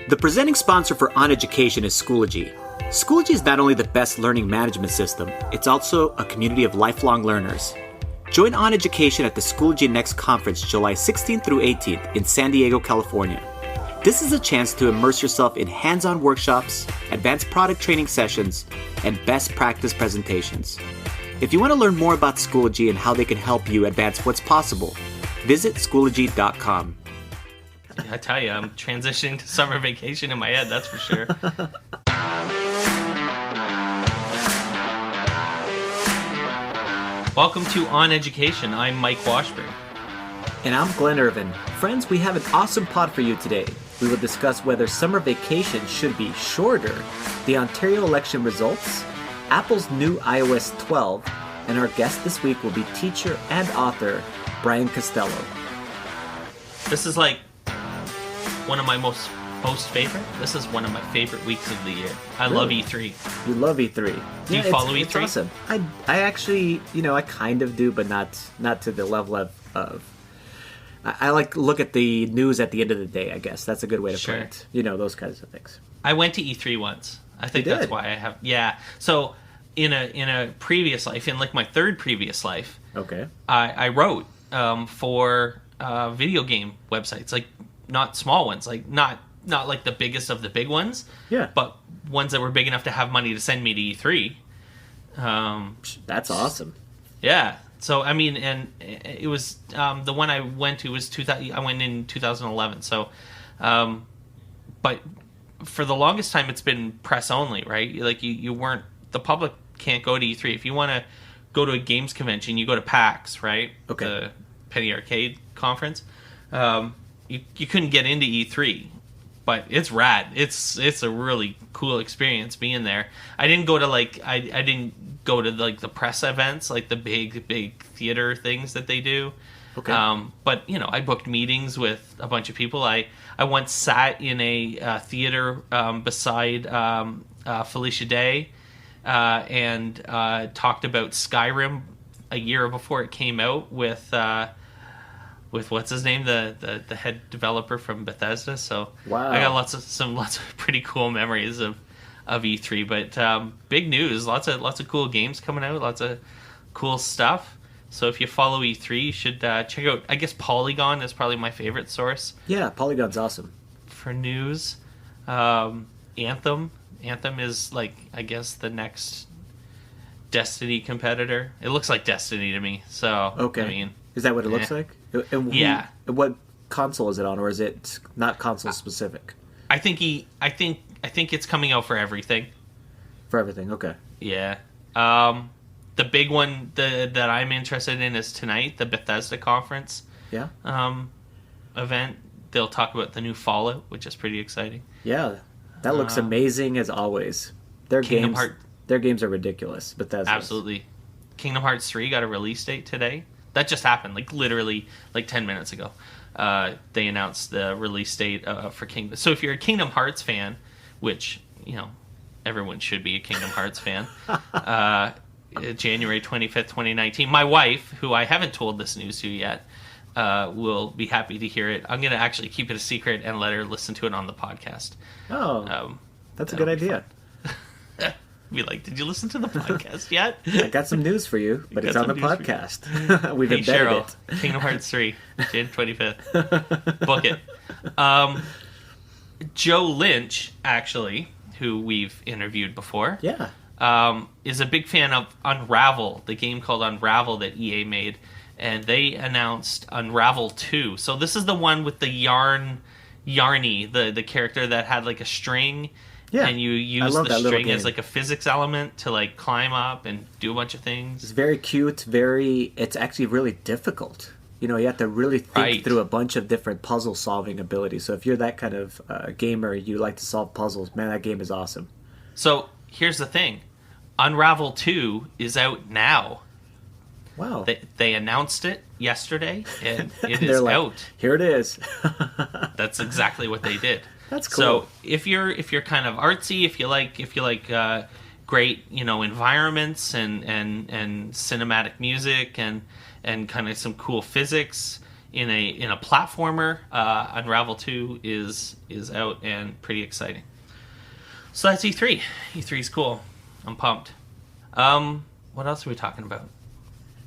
The presenting sponsor for OnEducation is Schoology. Schoology is not only the best learning management system, it's also a community of lifelong learners. Join OnEducation at the Schoology Next Conference July 16th through 18th in San Diego, California. This is a chance to immerse yourself in hands-on workshops, advanced product training sessions, and best practice presentations. If you want to learn more about Schoology and how they can help you advance what's possible, visit Schoology.com. I tell you, I'm transitioning to summer vacation in my head, that's for sure. Welcome to OnEducation. I'm Mike Washburn. And I'm Glen Irvin. Friends, we have an awesome pod for you today. We will discuss whether summer vacation should be shorter, the Ontario election results, Apple's new iOS 12, and our guest this week will be teacher and author Brian Costello. This is like one of my most favorite. This is one of my favorite weeks of the year. I love E3. You love E3. Do you follow E3? It's awesome. I actually, I kind of do, but not to the level of I like look at the news at the end of the day, I guess. That's a good way to put it. Those kinds of things. I went to E3 once. I think that's why I have. Yeah. So in a previous life, in like my third previous life, okay, I wrote for video game websites, like not small ones, like not like the biggest of the big ones, but ones that were big enough to have money to send me to E3. That's awesome. Yeah. So I mean, and it was the one I went to was 2000. I went in 2011. So, but for the longest time, it's been press only, right? Like you weren't, the public can't go to E3. If you want to go to a games convention, you go to PAX, right? Okay. The Penny Arcade conference. You couldn't get into E3, but it's rad. It's a really cool experience being there. I didn't go to I didn't go to like the press events, like the big theater things that they do. Okay. But I booked meetings with a bunch of people. I once sat in a theater beside Felicia Day and talked about Skyrim a year before it came out with what's his name, the head developer from Bethesda. So wow. I got lots of pretty cool memories of E3. But big news, lots of cool games coming out, lots of cool stuff. So if you follow E3, you should check out, I guess Polygon is probably my favorite source. Yeah, Polygon's awesome. For news. Anthem is I guess the next Destiny competitor. It looks like Destiny to me. So okay. I mean, is that what it looks like? Yeah. What console is it on, or is it not console specific? I think it's coming out for everything. For everything, okay. Yeah. The big one that I'm interested in is tonight, the Bethesda conference. Yeah. Event. They'll talk about the new Fallout, which is pretty exciting. Yeah. That looks amazing as always. Their games are ridiculous. Bethesda. Absolutely. Kingdom Hearts 3 got a release date today. That just happened, literally 10 minutes ago. They announced the release date for Kingdom. So if you're a Kingdom Hearts fan, which, everyone should be a Kingdom Hearts fan, January 25th, 2019, my wife, who I haven't told this news to yet, will be happy to hear it. I'm going to actually keep it a secret and let her listen to it on the podcast. Oh, that's a good idea. Be like, did you listen to the podcast yet? I got some news for you, but it's on the podcast. We've embedded Cheryl, it. Kingdom Hearts 3, January 25th. Book it. Joe Lynch, actually, who we've interviewed before, is a big fan of Unravel, the game called Unravel that EA made, and they announced Unravel 2. So this is the one with the Yarny, the character that had a string. Yeah, and you use the string as a physics element to climb up and do a bunch of things. It's very cute. It's actually really difficult. You have to really think through a bunch of different puzzle solving abilities. So if you're that kind of gamer, you like to solve puzzles, man, that game is awesome. So here's the thing. Unravel 2 is out now. Wow. They announced it yesterday, and it is out. Here it is. That's exactly what they did. That's cool. So if you're kind of artsy, if you like great environments and cinematic music and kind of some cool physics in a platformer. Unravel 2 is out and pretty exciting. So that's E3. E3 is cool. I'm pumped. What else are we talking about?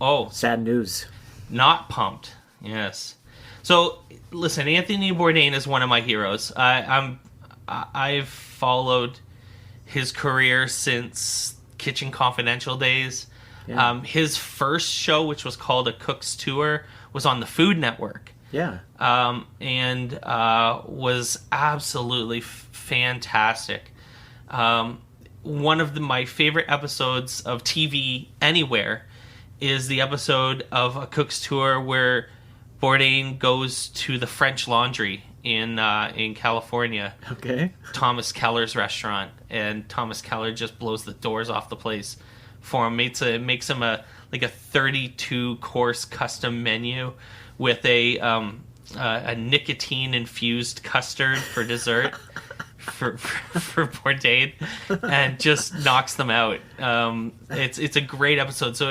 Oh, sad news. Not pumped. Yes. So listen, Anthony Bourdain is one of my heroes. I've followed his career since Kitchen Confidential days. Yeah. His first show, which was called A Cook's Tour, was on the Food Network. Yeah. And was absolutely fantastic. One of my favorite episodes of TV anywhere is the episode of A Cook's Tour where Bourdain goes to the French Laundry in California. Okay. Thomas Keller's restaurant, and Thomas Keller just blows the doors off the place for him. Makes him a 32-course custom menu with a nicotine infused custard for dessert for Bourdain, and just knocks them out. It's a great episode. So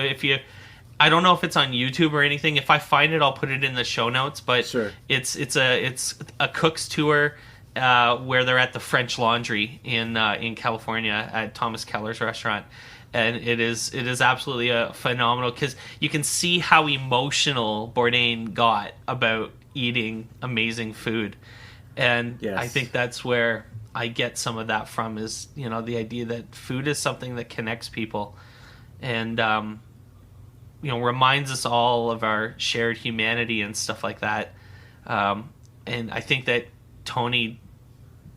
I don't know if it's on YouTube or anything. If I find it, I'll put it in the show notes. But sure. It's a cook's tour where they're at the French Laundry in California at Thomas Keller's restaurant, and it is absolutely a phenomenal, because you can see how emotional Bourdain got about eating amazing food, and yes. I think that's where I get some of that from, is the idea that food is something that connects people, and reminds us all of our shared humanity and stuff like that. And I think that Tony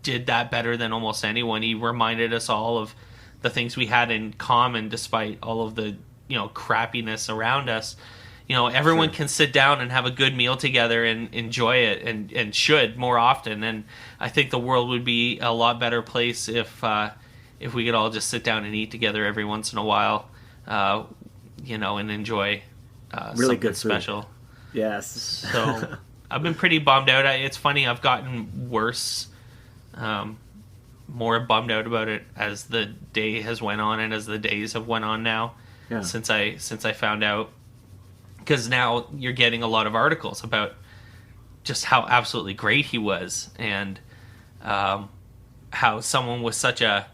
did that better than almost anyone. He reminded us all of the things we had in common, despite all of the, crappiness around us. Everyone sure. can sit down and have a good meal together and enjoy it, and should more often. And I think the world would be a lot better place if we could all just sit down and eat together every once in a while. And enjoy really good food. Special. Yes. So I've been pretty bummed out. It's funny, I've gotten worse, more bummed out about it as the day has went on, and as the days have went on now. Yeah. Since I found out, because now you're getting a lot of articles about just how absolutely great he was, and how someone with such a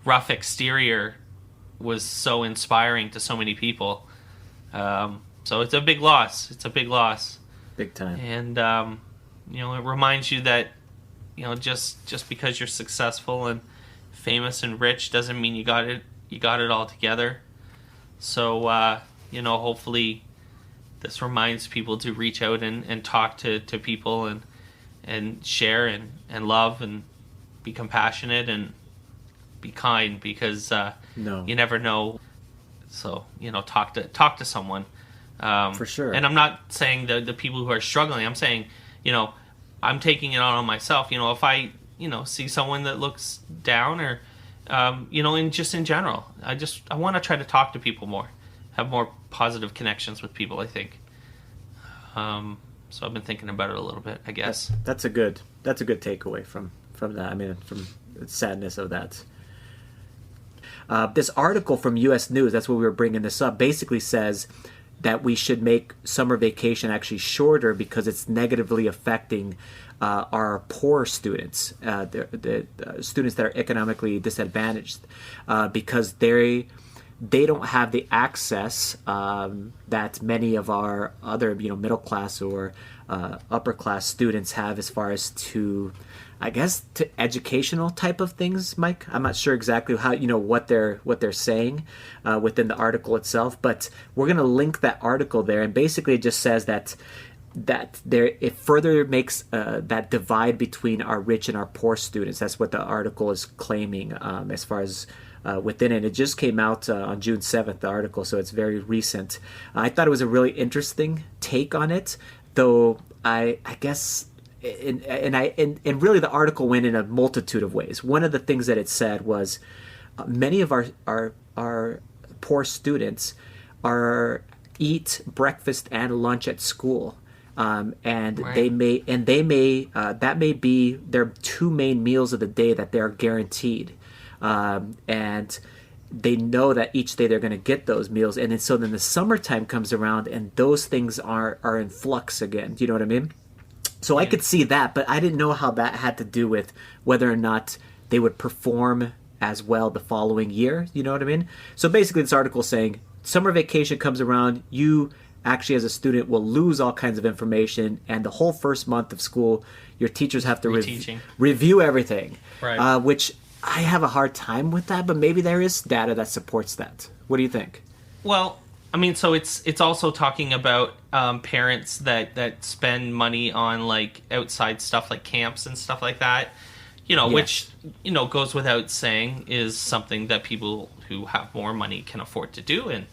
rough exterior was so inspiring to so many people. So it's a big loss. Big time. And it reminds you that just because you're successful and famous and rich doesn't mean you got it all together. So hopefully this reminds people to reach out and talk to people and share and love and be compassionate and be kind, because you never know. So talk to someone, for sure. And I'm not saying the people who are struggling. I'm saying I'm taking it on myself. If I see someone that looks down, or and just in general, I want to try to talk to people more, have more positive connections with people, I think. So I've been thinking about it a little bit, I guess. That's a good takeaway from that. I mean, from the sadness of that. This article from U.S. News, that's why we were bringing this up, basically says that we should make summer vacation actually shorter because it's negatively affecting our poor students, the students that are economically disadvantaged, because they don't have the access that many of our other middle class or upper class students have, as far as to educational type of things, Mike. I'm not sure exactly how what they're saying within the article itself, but we're going to link that article there, and basically it just says that it further makes that divide between our rich and our poor students. That's what the article is claiming, as far as within it. It just came out on June 7th, the article, so it's very recent. I thought it was a really interesting take on it, though I guess. And really the article went in a multitude of ways. One of the things that it said was many of our poor students eat breakfast and lunch at school, and right. they may that may be their two main meals of the day that they're guaranteed, and they know that each day they're going to get those meals. And then the summertime comes around and those things are in flux again. Do you know what I mean? So I could see that, but I didn't know how that had to do with whether or not they would perform as well the following year. You know what I mean? So basically this article is saying summer vacation comes around, you actually as a student will lose all kinds of information, and the whole first month of school, your teachers have to review everything, right. Which I have a hard time with that, but maybe there is data that supports that. What do you think? Well, I mean, so it's also talking about parents that spend money on like outside stuff like camps and stuff like that, which, goes without saying is something that people who have more money can afford to do and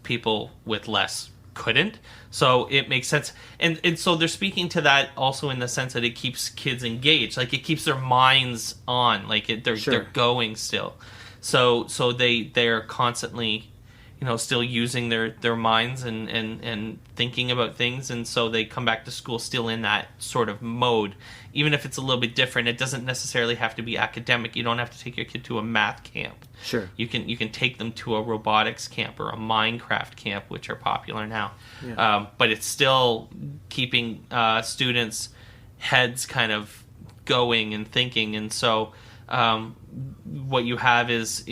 people with less couldn't. So it makes sense. And so they're speaking to that also in the sense that it keeps kids engaged. Like it keeps their minds on, like they're going still. So they're constantly, still using their minds and thinking about things. And so they come back to school still in that sort of mode. Even if it's a little bit different, it doesn't necessarily have to be academic. You don't have to take your kid to a math camp. Sure. You can take them to a robotics camp or a Minecraft camp, which are popular now. Yeah. But it's still keeping students' heads kind of going and thinking. And so what you have is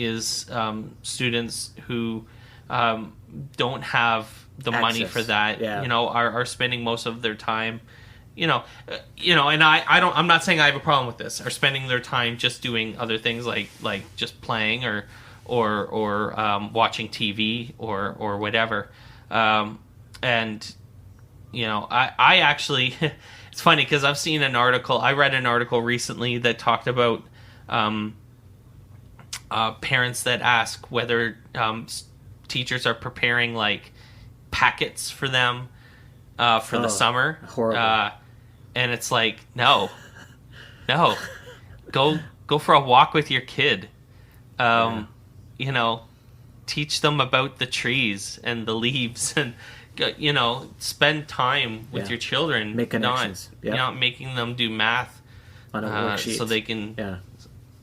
students who don't have the money for that, are spending most of their time, and I'm not saying I have a problem with this, are spending their time just doing other things like just playing or watching TV or whatever. I actually, it's funny because I read an article recently that talked about parents that ask whether teachers are preparing like packets for them for the summer. Horrible. And it's like, no, go for a walk with your kid. Teach them about the trees and the leaves and, spend time with your children. Make connections. Not making them do math on a worksheet. So they can,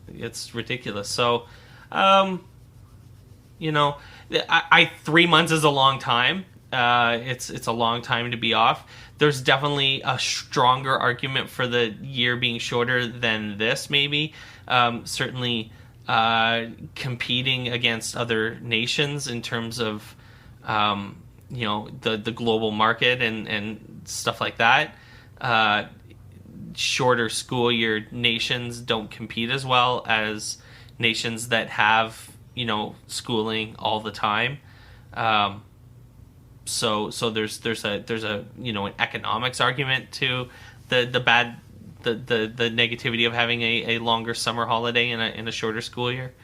it's ridiculous. So, 3 months is a long time. It's a long time to be off. There's definitely a stronger argument for the year being shorter than this, maybe. Certainly competing against other nations in terms of, the global market and stuff like that. Shorter school year nations don't compete as well as nations that have, schooling all the time. So there's a an economics argument to the negativity of having a longer summer holiday in a shorter school year.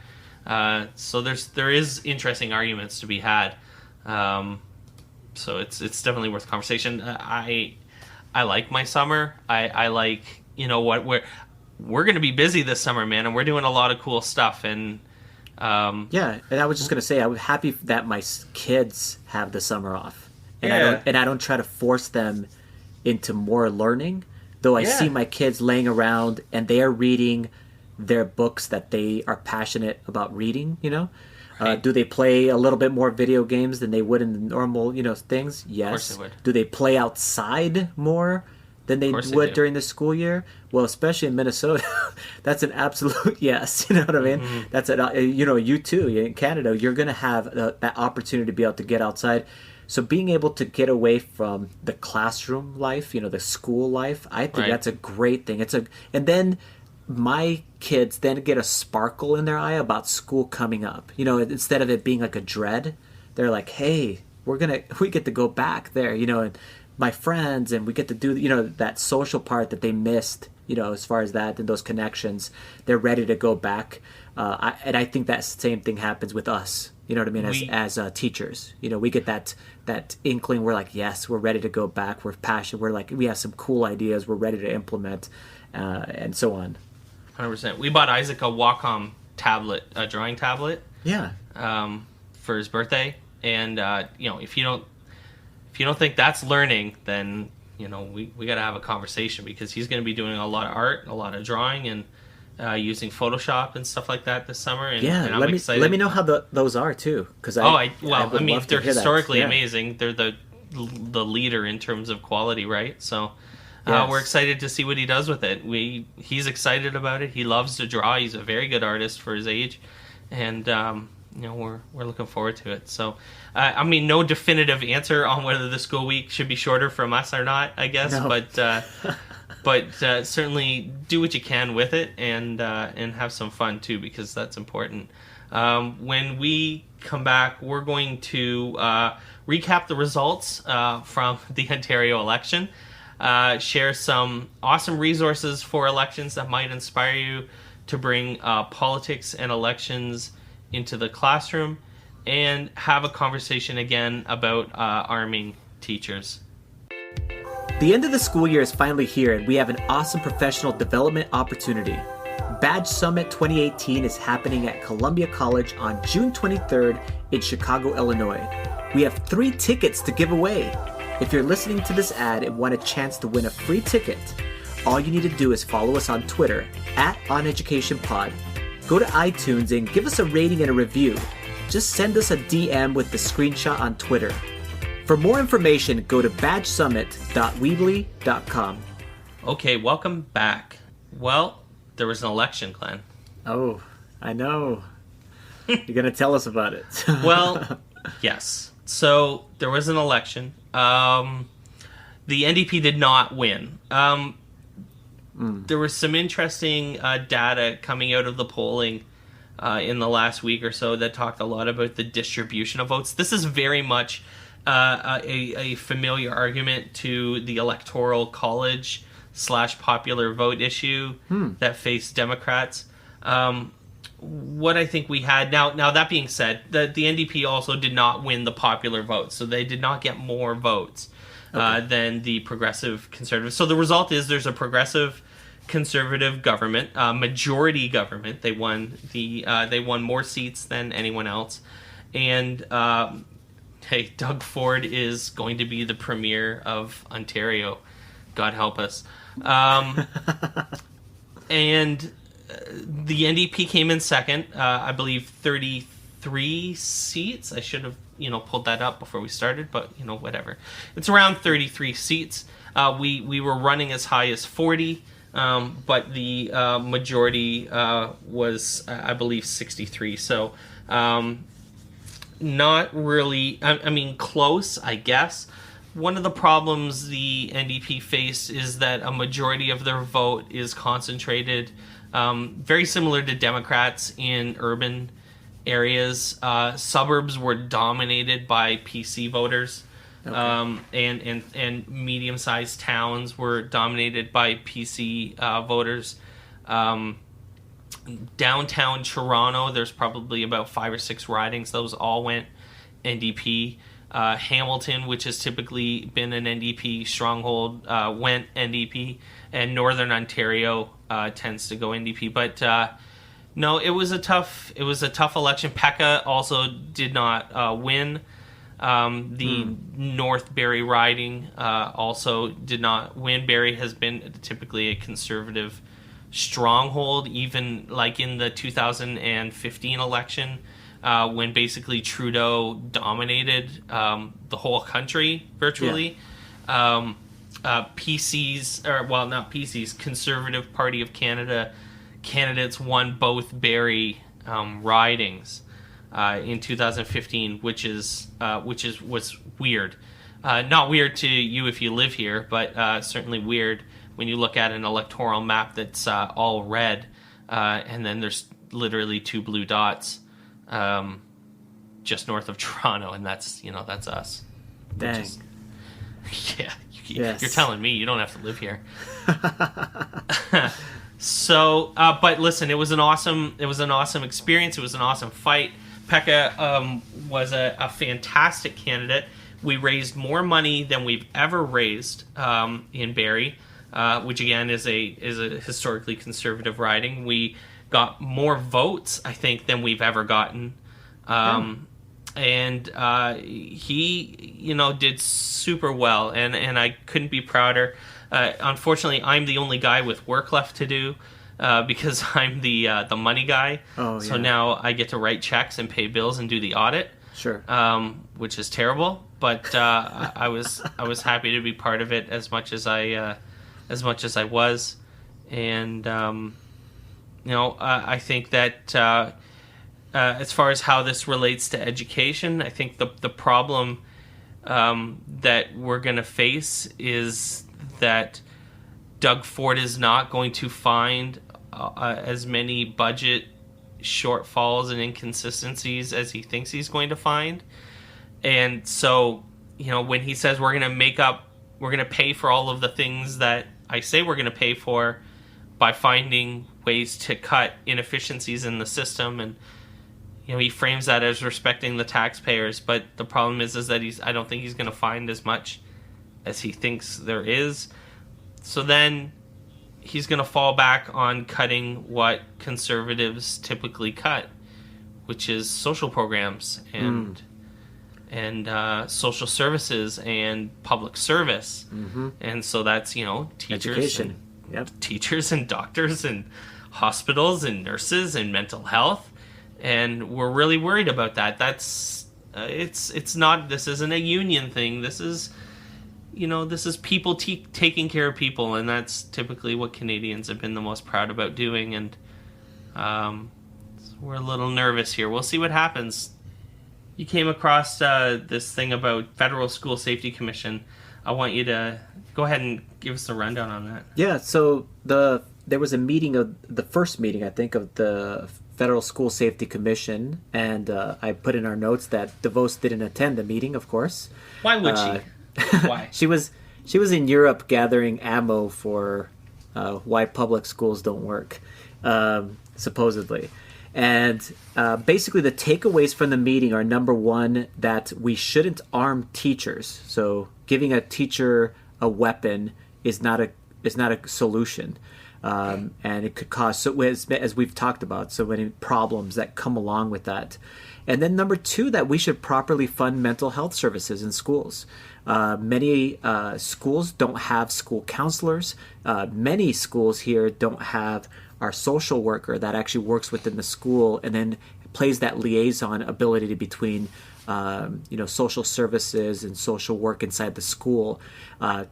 So there is interesting arguments to be had. So it's definitely worth conversation. I like my summer. I like we're going to be busy this summer, man, and we're doing a lot of cool stuff. And and I was just going to say, I'm happy that my kids have the summer off, and I don't try to force them into more learning. Though I see my kids laying around and they are reading their books that they are passionate about reading. Do they play a little bit more video games than they would in the normal things? Yes. Of course they would. Do they play outside more than they would during the school year? Well, especially in Minnesota, that's an absolute yes. You know what I mean? Mm-hmm. That's you too. In Canada, you're going to have that opportunity to be able to get outside. So being able to get away from the classroom life, the school life, I think that's a great thing. And then my kids then get a sparkle in their eye about school coming up. Instead of it being like a dread, they're like, hey, we get to go back there, and my friends, and we get to do, that social part that they missed, as far as that and those connections. They're ready to go back. And I think that same thing happens with us. You know what I mean? As teachers, we get that inkling. We're like, yes, we're ready to go back. We're passionate. We're like, we have some cool ideas. We're ready to implement, and so on. 100%. We bought Isaac a Wacom tablet, a drawing tablet. Yeah. For his birthday, and if you don't think that's learning, then we got to have a conversation, because he's going to be doing a lot of art, a lot of drawing, and using Photoshop and stuff like that this summer. And I'm excited. Let me know how those are too, because they're historically amazing. They're the leader in terms of quality, right? So we're excited to see what he does with it. He's excited about it. He loves to draw. He's a very good artist for his age, and we're looking forward to it. So no definitive answer on whether the school week should be shorter from us or not, I guess. No. But certainly do what you can with it, and have some fun too, because that's important. When we come back, we're going to recap the results from the Ontario election, share some awesome resources for elections that might inspire you to bring politics and elections into the classroom, and have a conversation again about arming teachers. The end of the school year is finally here, and we have an awesome professional development opportunity. Badge Summit 2018 is happening at Columbia College on June 23rd in Chicago, Illinois. We have 3 tickets to give away. If you're listening to this ad and want a chance to win a free ticket, all you need to do is follow us on Twitter @OnEducationPod. Go to iTunes and give us a rating and a review. Just send us a DM with the screenshot on Twitter. For more information, go to badgesummit.weebly.com. Okay, welcome back. Well, there was an election, Glenn. Oh, I know. You're going to tell us about it. Well, yes. So there was an election. The NDP did not win. There was some interesting data coming out of the polling in the last week or so that talked a lot about the distribution of votes. This is very much a familiar argument to the Electoral College / popular vote issue that faced Democrats. What I think we had now that being said, the NDP also did not win the popular vote, so they did not get more votes than the progressive conservative. So the result is there's a progressive conservative government, majority government. They won more seats than anyone else, and hey, Doug Ford is going to be the premier of Ontario. God help us. And the NDP came in second, I believe 33 seats. I should have, pulled that up before we started, but, whatever. It's around 33 seats. We were running as high as 40, but the majority was, I believe, 63. So, not really, close, I guess. One of the problems the NDP faced is that a majority of their vote is concentrated, very similar to Democrats in urban areas. Suburbs were dominated by PC voters, and medium-sized towns were dominated by PC voters. Downtown Toronto, there's probably about 5 or 6 ridings. Those all went NDP. Hamilton, which has typically been an NDP stronghold, went NDP, and Northern Ontario tends to go NDP. But no, it was a tough election. Pekka also did not win. The North Barrie riding also did not win. Barrie has been typically a conservative stronghold, even like in the 2015 election. When basically Trudeau dominated the whole country virtually. Yeah. PCs, not PCs, Conservative Party of Canada candidates won both Barrie ridings in 2015, which was weird. Not weird to you if you live here, but certainly weird when you look at an electoral map that's all red, and then there's literally 2 blue dots. Just north of Toronto, and that's us. Dang. Yeah, you're telling me you don't have to live here. So, but listen, it was an awesome experience. It was an awesome fight. Pekka was a fantastic candidate. We raised more money than we've ever raised in Barrie, which again is a historically conservative riding. We got more votes, I think, than we've ever gotten. And he, did super well, and I couldn't be prouder. Unfortunately, I'm the only guy with work left to do because I'm the money guy. Oh, so yeah. now I get to write checks and pay bills and do the audit. Sure. Which is terrible, but I was happy to be part of it as much as I was, and I think that as far as how this relates to education, I think the problem that we're going to face is that Doug Ford is not going to find as many budget shortfalls and inconsistencies as he thinks he's going to find. And so, when he says we're going to pay for all of the things that I say we're going to pay for by finding ways to cut inefficiencies in the system, and he frames that as respecting the taxpayers, but the problem is that I don't think he's going to find as much as he thinks there is. So then he's going to fall back on cutting what conservatives typically cut, which is social programs and social services and public service. Mm-hmm. And so that's, teachers, education. Teachers and doctors and hospitals and nurses and mental health. And we're really worried about that. That's it's not. This isn't a union thing. This is, this is people taking care of people, and that's typically what Canadians have been the most proud about doing. And we're a little nervous here. We'll see what happens. You came across this thing about Federal School Safety Commission. I want you to go ahead and give us a rundown on that. Yeah. So there was a meeting the first meeting, I think, of the Federal School Safety Commission, and I put in our notes that DeVos didn't attend the meeting, of course. Why would she? Why? She was in Europe gathering ammo for why public schools don't work, supposedly. And basically the takeaways from the meeting are, number one, that we shouldn't arm teachers. So giving a teacher a weapon is not a solution. And it could cause, as we've talked about, so many problems that come along with that. And then number two, that we should properly fund mental health services in schools. Many schools don't have school counselors. Many schools here don't have our social worker that actually works within the school and then plays that liaison ability between social services and social work inside the school,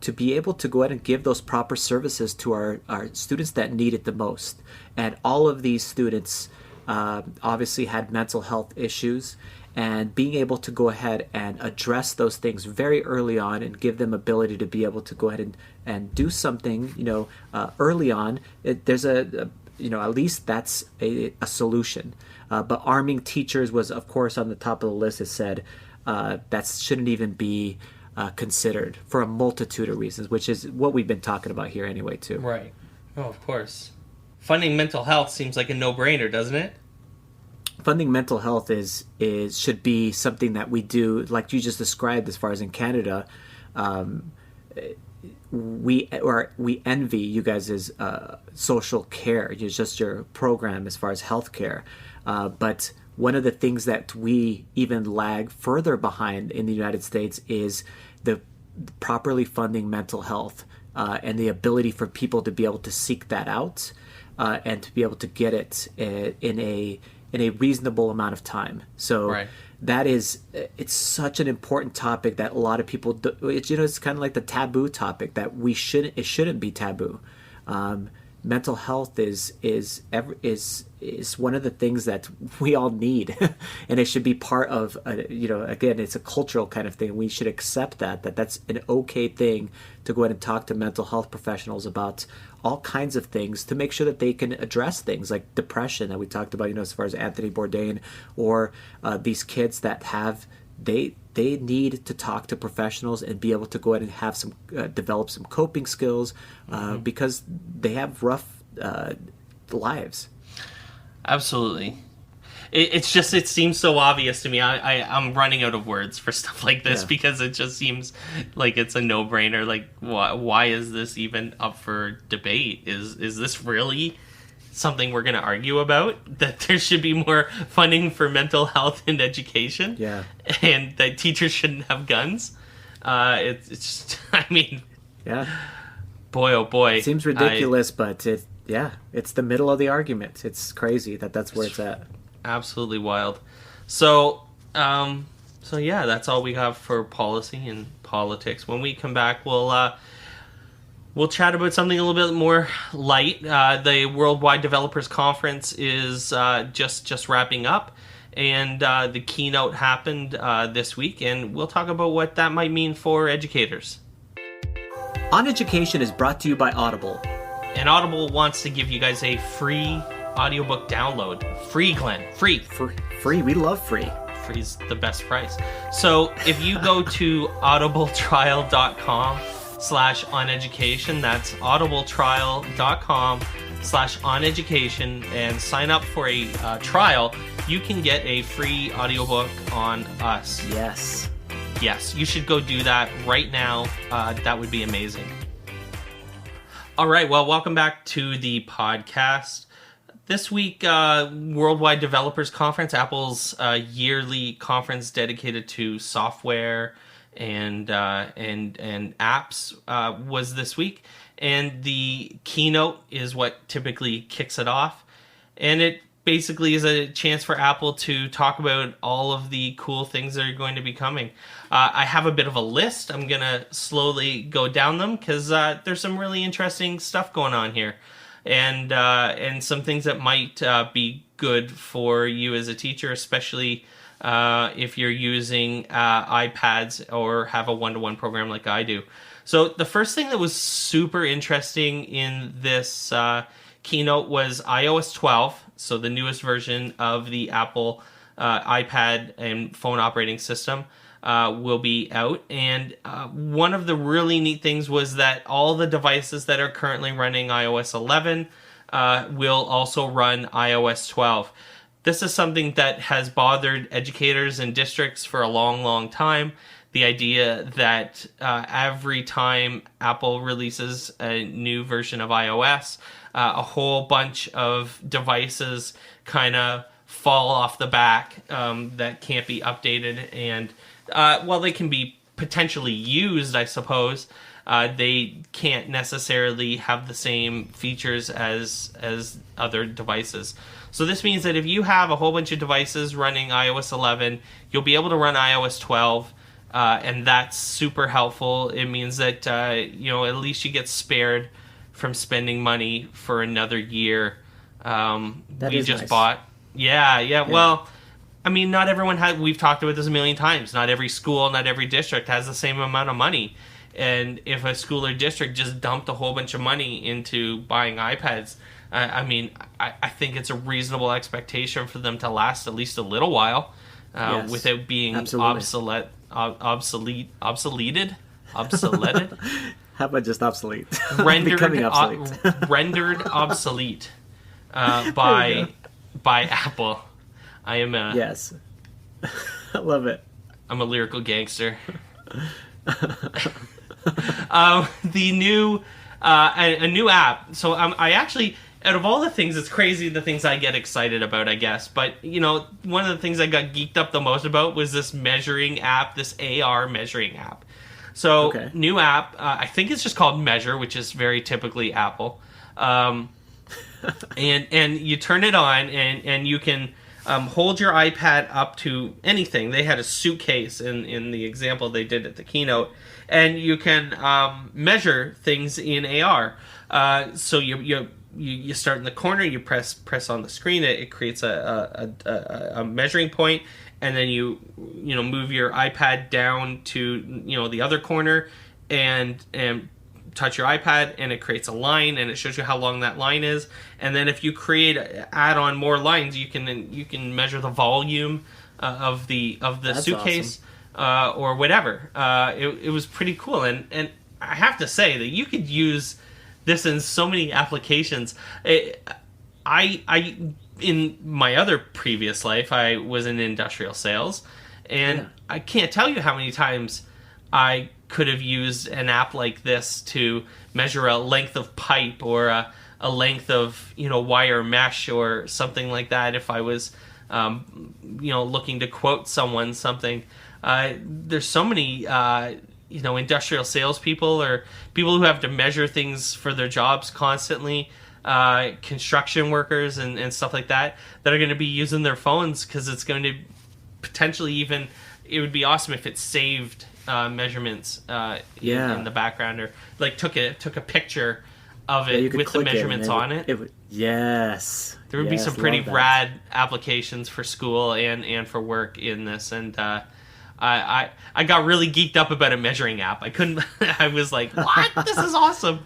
to be able to go ahead and give those proper services to our students that need it the most. And all of these students obviously had mental health issues, and being able to go ahead and address those things very early on and give them ability to be able to go ahead and do something, early on, there's at least that's a solution. But arming teachers was, of course, on the top of the list. It said that shouldn't even be considered for a multitude of reasons, which is what we've been talking about here anyway, too. Right. Oh, of course. Funding mental health seems like a no-brainer, doesn't it? Funding mental health should be something that we do, like you just described. As far as in Canada, we envy you guys' social care. It's just your program as far as healthcare. But one of the things that we even lag further behind in the United States is the properly funding mental health and the ability for people to be able to seek that out and to be able to get it in a reasonable amount of time. So right. It's such an important topic that a lot of people do. It's kind of like the taboo topic that it shouldn't be taboo. Mental health is one of the things that we all need, and it should be part of again, it's a cultural kind of thing. We should accept that's an okay thing to go ahead and talk to mental health professionals about all kinds of things to make sure that they can address things like depression that we talked about, as far as Anthony Bourdain, or these kids that have they need to talk to professionals and be able to go ahead and have some develop some coping skills because they have rough lives. Absolutely. It seems so obvious to me. I'm running out of words for stuff like this because it just seems like it's a no-brainer. Like, why is this even up for debate? Is this really something we're going to argue about? That there should be more funding for mental health and education? Yeah. And that teachers shouldn't have guns? It's just, I mean... Yeah. Boy, oh boy. It seems ridiculous, but Yeah, it's the middle of the argument. It's crazy that's where it's at. Absolutely wild. So, yeah, that's all we have for policy and politics. When we come back, we'll chat about something a little bit more light. The Worldwide Developers Conference is just wrapping up, and the keynote happened this week, and we'll talk about what that might mean for educators. OnEducation is brought to you by Audible. And Audible wants to give you guys a free audiobook download. Free, Glenn. Free. Free. We love free. Free's the best price. So if you go to audibletrial.com/oneducation, that's audibletrial.com/oneducation, and sign up for a trial, you can get a free audiobook on us. Yes, you should go do that right now. That would be amazing. All right, well, welcome back to the podcast. This week, Worldwide Developers Conference, Apple's yearly conference dedicated to software and apps, was this week. And the keynote is what typically kicks it off. And it basically is a chance for Apple to talk about all of the cool things that are going to be coming. I have a bit of a list. I'm going to slowly go down them because there's some really interesting stuff going on here. And some things that might be good for you as a teacher, especially if you're using iPads or have a one-to-one program like I do. So the first thing that was super interesting in this keynote was iOS 12, so the newest version of the Apple iPad and phone operating system will be out. And one of the really neat things was that all the devices that are currently running iOS 11 will also run iOS 12. This is something that has bothered educators and districts for a long, long time. The idea that every time Apple releases a new version of iOS, a whole bunch of devices kind of fall off the back that can't be updated. And while they can be potentially used, I suppose, they can't necessarily have the same features as other devices. So this means that if you have a whole bunch of devices running iOS 11, you'll be able to run iOS 12. And that's super helpful. It means that at least you get spared from spending money for another year. That is nice. Bought. Yeah. Well, I mean, not everyone we've talked about this a million times. Not every school, not every district has the same amount of money. And if a school or district just dumped a whole bunch of money into buying iPads, I think it's a reasonable expectation for them to last at least a little while without being obsoleted. How about just obsolete? Becoming obsolete. Rendered obsolete by Apple. I am a... Yes. I love it. I'm a lyrical gangster. The new... a new app. So I actually... Out of all the things, it's crazy the things I get excited about, I guess. But, one of the things I got geeked up the most about was this measuring app, this AR measuring app. So, New app, I think it's just called Measure, which is very typically Apple. And you turn it on, and you can hold your iPad up to anything. They had a suitcase in the example they did at the keynote. And you can measure things in AR. So you start in the corner, you press on the screen, it creates a measuring point, and then you move your iPad down to the other corner and touch your iPad, and it creates a line, and it shows you how long that line is. And then if you add on more lines, you can measure the volume of the That's suitcase, awesome. Or whatever. It was pretty cool, and I have to say that you could use this in so many applications. I in my other previous life, I was in industrial sales, and I can't tell you how many times I could have used an app like this to measure a length of pipe or a length of wire mesh or something like that. If I was looking to quote someone something, there's so many industrial salespeople or people who have to measure things for their jobs constantly. construction workers and stuff like that are going to be using their phones, because it's going to potentially even, it would be awesome if it saved measurements in the background, or like took a picture of it with the measurements on it. Yes. There would be some pretty rad applications for school and for work in this, and I got really geeked up about a measuring app. I was like, what? This is awesome.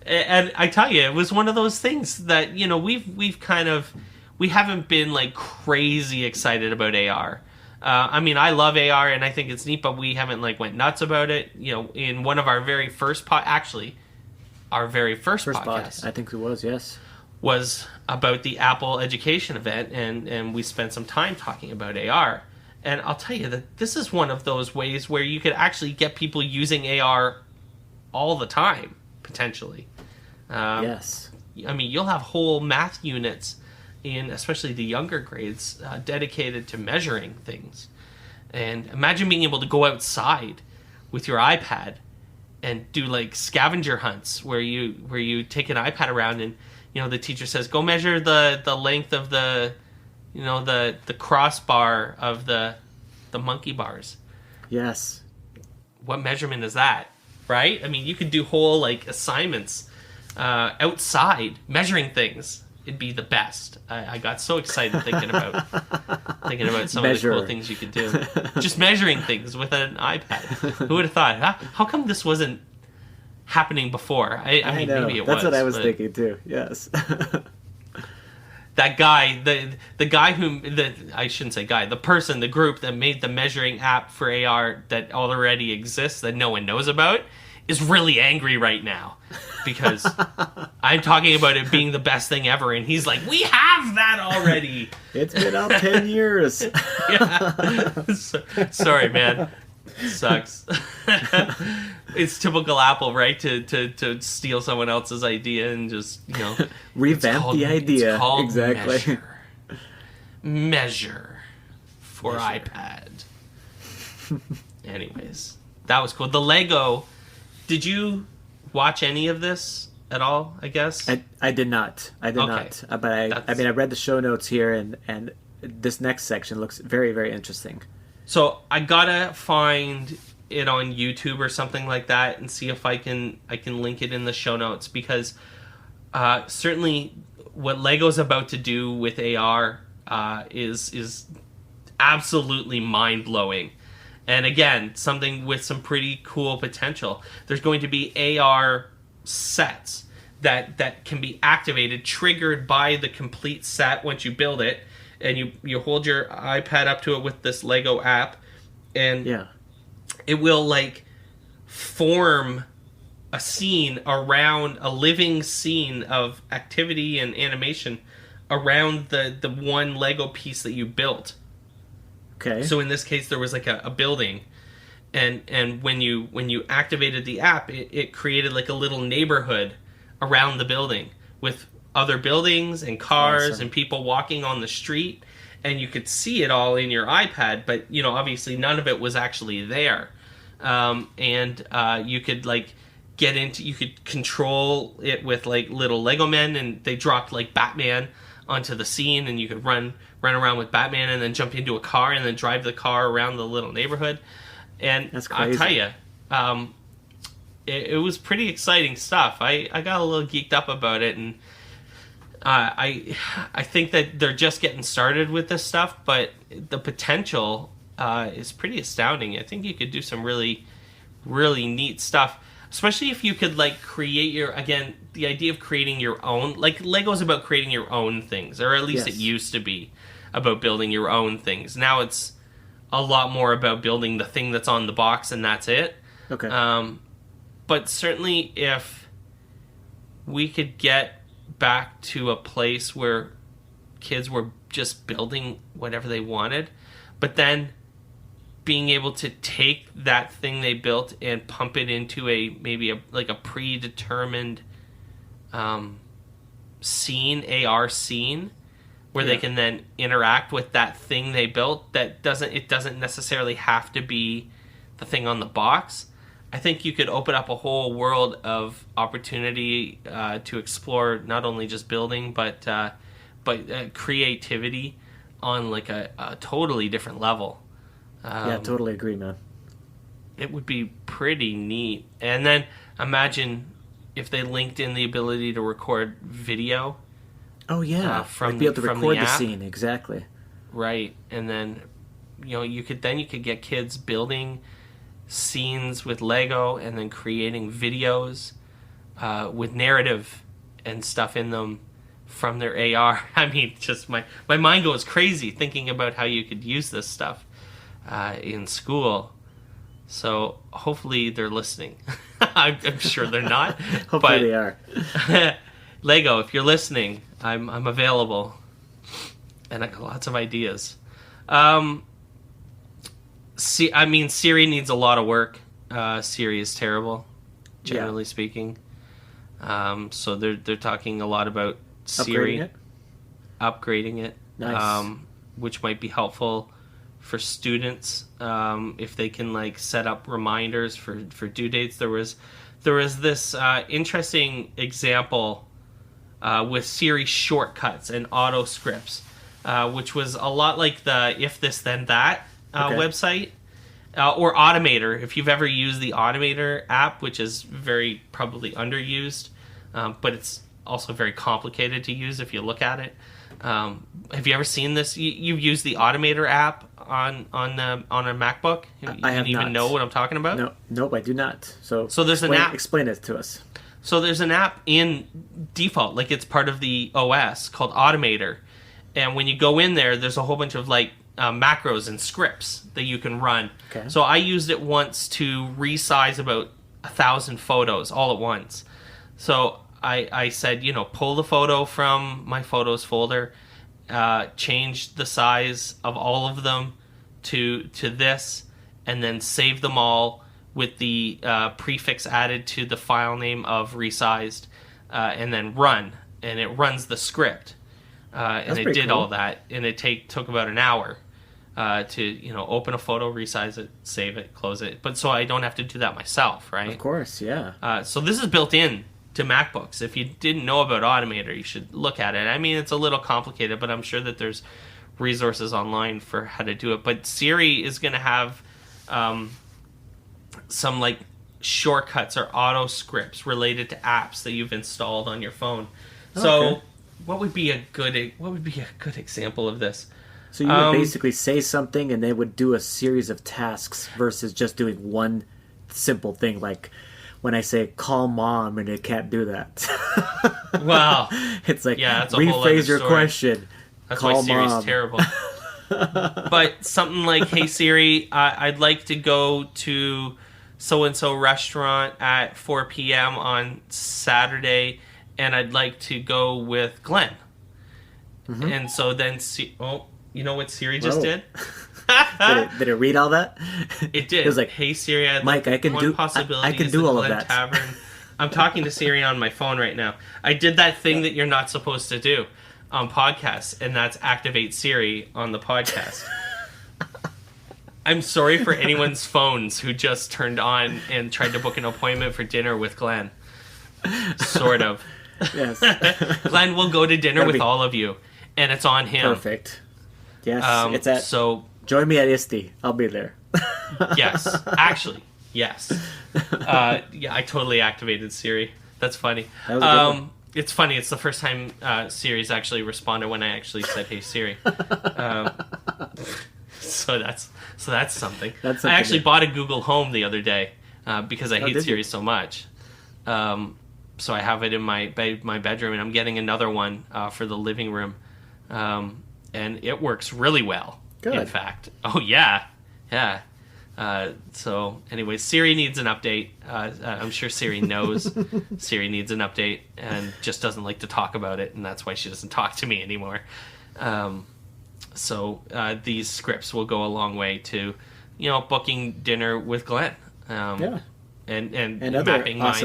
And I tell you, it was one of those things that, we haven't been like crazy excited about AR. I love AR and I think it's neat, but we haven't like went nuts about it. In one of our very first podcast, I think it was, yes, was about the Apple Education event, and we spent some time talking about AR. And I'll tell you that this is one of those ways where you could actually get people using AR all the time, potentially. Yes. You'll have whole math units in, especially the younger grades, dedicated to measuring things. And imagine being able to go outside with your iPad and do like scavenger hunts where you take an iPad around and the teacher says, go measure the length of the crossbar of the monkey bars. Yes. What measurement is that? Right? You could do whole like assignments outside measuring things. It'd be the best. I got so excited thinking about some of the cool things you could do. Just measuring things with an iPad. Who would have thought? How come this wasn't happening before? I mean, know. Maybe it That's was. what I was thinking too. Yes. That guy, the guy the person, the group that made the measuring app for AR that already exists that no one knows about, is really angry right now because I'm talking about it being the best thing ever, and he's like, we have that already. It's been out 10 years. Sorry, man. It sucks. It's typical Apple, right? To steal someone else's idea and just, revamp the idea. It's called exactly. Measure for iPad. Anyways, that was cool. The Lego. Did you watch any of this at all, I guess? I did not. But I read the show notes here, and this next section looks very, very interesting. So I gotta find it on YouTube or something like that and see if I can link it in the show notes, because certainly what Lego's about to do with AR is absolutely mind-blowing. And again, something with some pretty cool potential. There's going to be AR sets that can be activated, triggered by the complete set once you build it. And you hold your iPad up to it with this Lego app, and it will like form a scene around a living scene of activity and animation around the one Lego piece that you built. Okay. So in this case, there was like a building, and when you activated the app, it created like a little neighborhood around the building with other buildings and cars and people walking on the street, and you could see it all in your iPad, but obviously none of it was actually there. You could like you could control it with like little Lego men, and they dropped like Batman onto the scene, and you could run around with Batman and then jump into a car and then drive the car around the little neighborhood. And that's crazy. I'll tell you, it was pretty exciting stuff. I got a little geeked up about it, and I think that they're just getting started with this stuff, but the potential is pretty astounding. I think you could do some really, really neat stuff, especially if you could like create the idea of creating your own, like Lego's about creating your own things, or at least it used to be about building your own things. Now it's a lot more about building the thing that's on the box and that's it. Okay. But certainly if we could get back to a place where kids were just building whatever they wanted, but then being able to take that thing they built and pump it into maybe a predetermined scene, AR scene, where they can then interact with that thing they built. It doesn't necessarily have to be the thing on the box. I think you could open up a whole world of opportunity to explore not only just building, but creativity on like a totally different level. Yeah, totally agree, man. It would be pretty neat. And then imagine if they linked in the ability to record video. Oh yeah, from be able to record the app. scene, exactly. Right, and then you could get kids building scenes with Lego and then creating videos with narrative and stuff in them from their AR. I mean, just my mind goes crazy thinking about how you could use this stuff in school. So hopefully they're listening. I'm sure they're not. Hopefully they are. Lego, if you're listening, I'm available, and I got lots of ideas. Siri needs a lot of work. Siri is terrible, generally speaking. So they're talking a lot about Siri upgrading it, nice. Which might be helpful for students if they can like set up reminders for due dates. There was this interesting example with Siri shortcuts and auto scripts, which was a lot like the If This Then That website, or Automator, if you've ever used the Automator app, which is very probably underused, but it's also very complicated to use if you look at it. Have you ever seen this? You've used the Automator app on a MacBook? I have even not. Know what I'm talking about? No, nope, I do not. So there's an app. Explain it to us. So there's an app in default, like it's part of the OS, called Automator. And when you go in there, there's a whole bunch of like macros and scripts that you can run. Okay. So I used it once to resize about 1,000 photos all at once. So I said, pull the photo from my photos folder, change the size of all of them to this, and then save them all with the prefix added to the file name of resized, and then run, and it runs the script, and it did all that, and it took about an hour to open a photo, resize it, save it, close it. But so I don't have to do that myself, right? Of course, yeah. So this is built in to MacBooks. If you didn't know about Automator, you should look at it. I mean, it's a little complicated, but I'm sure that there's resources online for how to do it. But Siri is going to have some like shortcuts or auto scripts related to apps that you've installed on your phone. So what would be a good example of this? So you would basically say something and they would do a series of tasks versus just doing one simple thing, like when I say call mom and it can't do that. Wow. It's like, that's a rephrase your story. Question. That's call why Siri's mom. terrible. But something like, hey Siri, I'd like to go to so-and-so restaurant at 4 p.m. on Saturday, and I'd like to go with Glen. Mm-hmm. And so then, you know what Siri just did? Did it read all that? It did. It was like, hey Siri, I'd Mike, like I can one do. possibility I can is do the all of Glen that. Tavern. I'm talking to Siri on my phone right now. I did that thing that you're not supposed to do on podcasts, and that's activate Siri on the podcast. I'm sorry for anyone's phones who just turned on and tried to book an appointment for dinner with Glen. Sort of. Yes. Glen will go to dinner with all of you, and it's on him. Perfect. Yes, it's at. So join me at ISTE. I'll be there. Yes, actually, yes. Yeah, I totally activated Siri. That's funny. That was a good one. It's funny. It's the first time Siri's actually responded when I actually said, "Hey Siri." So that's something. That's I actually good. bought a Google Home the other day because I hate Siri you? so much. So I have it in my bedroom, and I'm getting another one for the living room, and it works really well. Good. In fact, oh yeah. So anyway, Siri needs an update. I'm sure Siri knows Siri needs an update and just doesn't like to talk about it, and that's why she doesn't talk to me anymore. So these scripts will go a long way to, booking dinner with Glen. And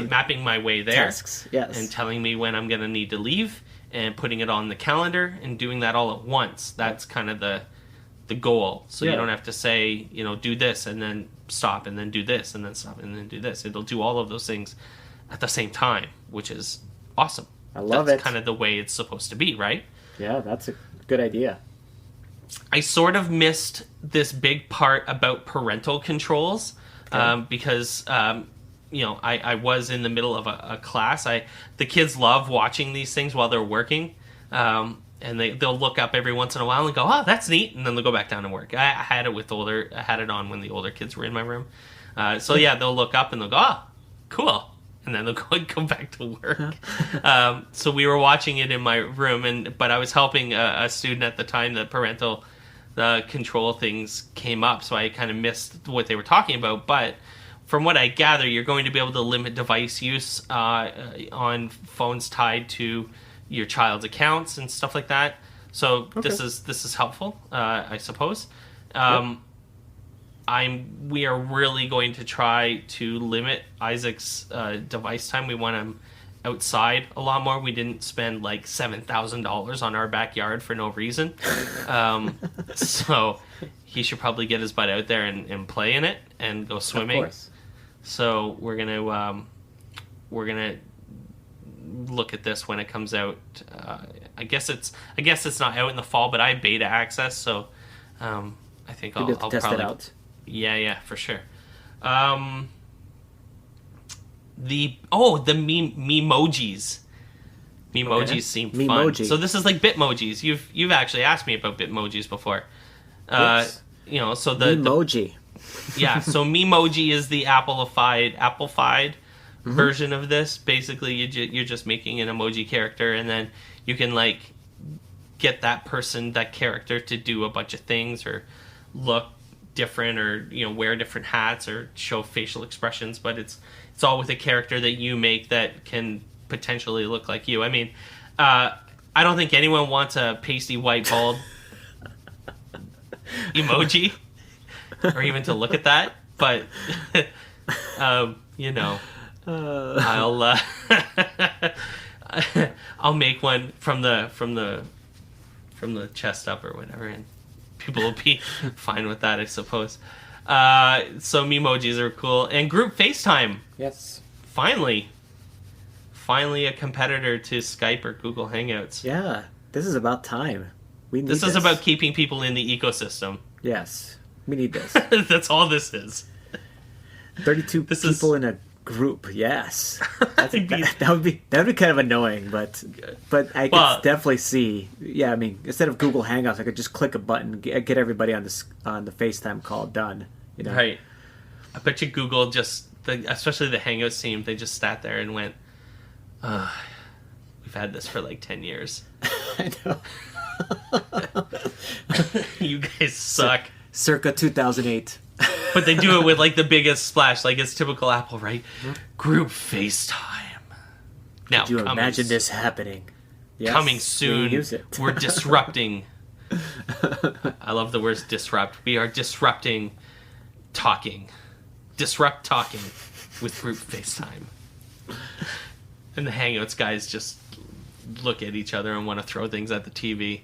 mapping my way there. Tasks, yes. And telling me when I'm going to need to leave and putting it on the calendar and doing that all at once. That's kind of the goal. So you don't have to say, do this and then stop and then do this and then stop and then do this. It'll do all of those things at the same time, which is awesome. I love That's it. kind of the way it's supposed to be, right? Yeah, that's a good idea. I sort of missed this big part about parental controls because, I was in the middle of a class. The kids love watching these things while they're working, and they'll look up every once in a while and go, "Oh, that's neat," and then they'll go back down and work. I had it on when the older kids were in my room. They'll look up and they'll go, "Oh, cool." And then they'll go back to work. So we were watching it in my room, but I was helping a student at the time. The parental control things came up, so I kind of missed what they were talking about. But from what I gather, you're going to be able to limit device use on phones tied to your child's accounts and stuff like that. So this is helpful, I suppose. We are really going to try to limit Isaac's device time. We want him outside a lot more. We didn't spend like $7,000 on our backyard for no reason. So he should probably get his butt out there and play in it and go swimming. Of course. So we're gonna look at this when it comes out. I guess it's not out in the fall, but I have beta access, so I think I'll test probably it out. Yeah, for sure. The Memojis. Memojis seem fun. Memoji. So this is like Bitmojis. You've actually asked me about Bitmojis before. Yes. So the Memoji. yeah, so Memoji is the Apple-fied version of this. Basically, you're just making an emoji character, and then you can like get that character to do a bunch of things or look different, or wear different hats or show facial expressions. But it's all with a character that you make that can potentially look like you. I mean, I don't think anyone wants a pasty white bald emoji. Or even to look at that, but I'll I'll make one from the chest up or whatever, and people will be fine with that, I suppose. So Memojis are cool, and group FaceTime. Yes. Finally a competitor to Skype or Google Hangouts. Yeah, this is about time. This is about keeping people in the ecosystem. Yes. We need this. That's all this is. 32 people in a group. Yes, that would be kind of annoying, but I could definitely see. Yeah, I mean, instead of Google Hangouts, I could just click a button, get everybody on the FaceTime call done. Right. I bet you Google especially the Hangouts team, they just sat there and went, "We've had this for like 10 years." I know. You guys suck. Circa 2008. But they do it with like the biggest splash, like it's typical Apple, right? Mm-hmm. Group FaceTime. Now, could you imagine this happening? Yes, coming soon. Use it. We're disrupting. I love the words disrupt. We are disrupting talking. Disrupt talking with group FaceTime. And the Hangouts guys just look at each other and want to throw things at the TV.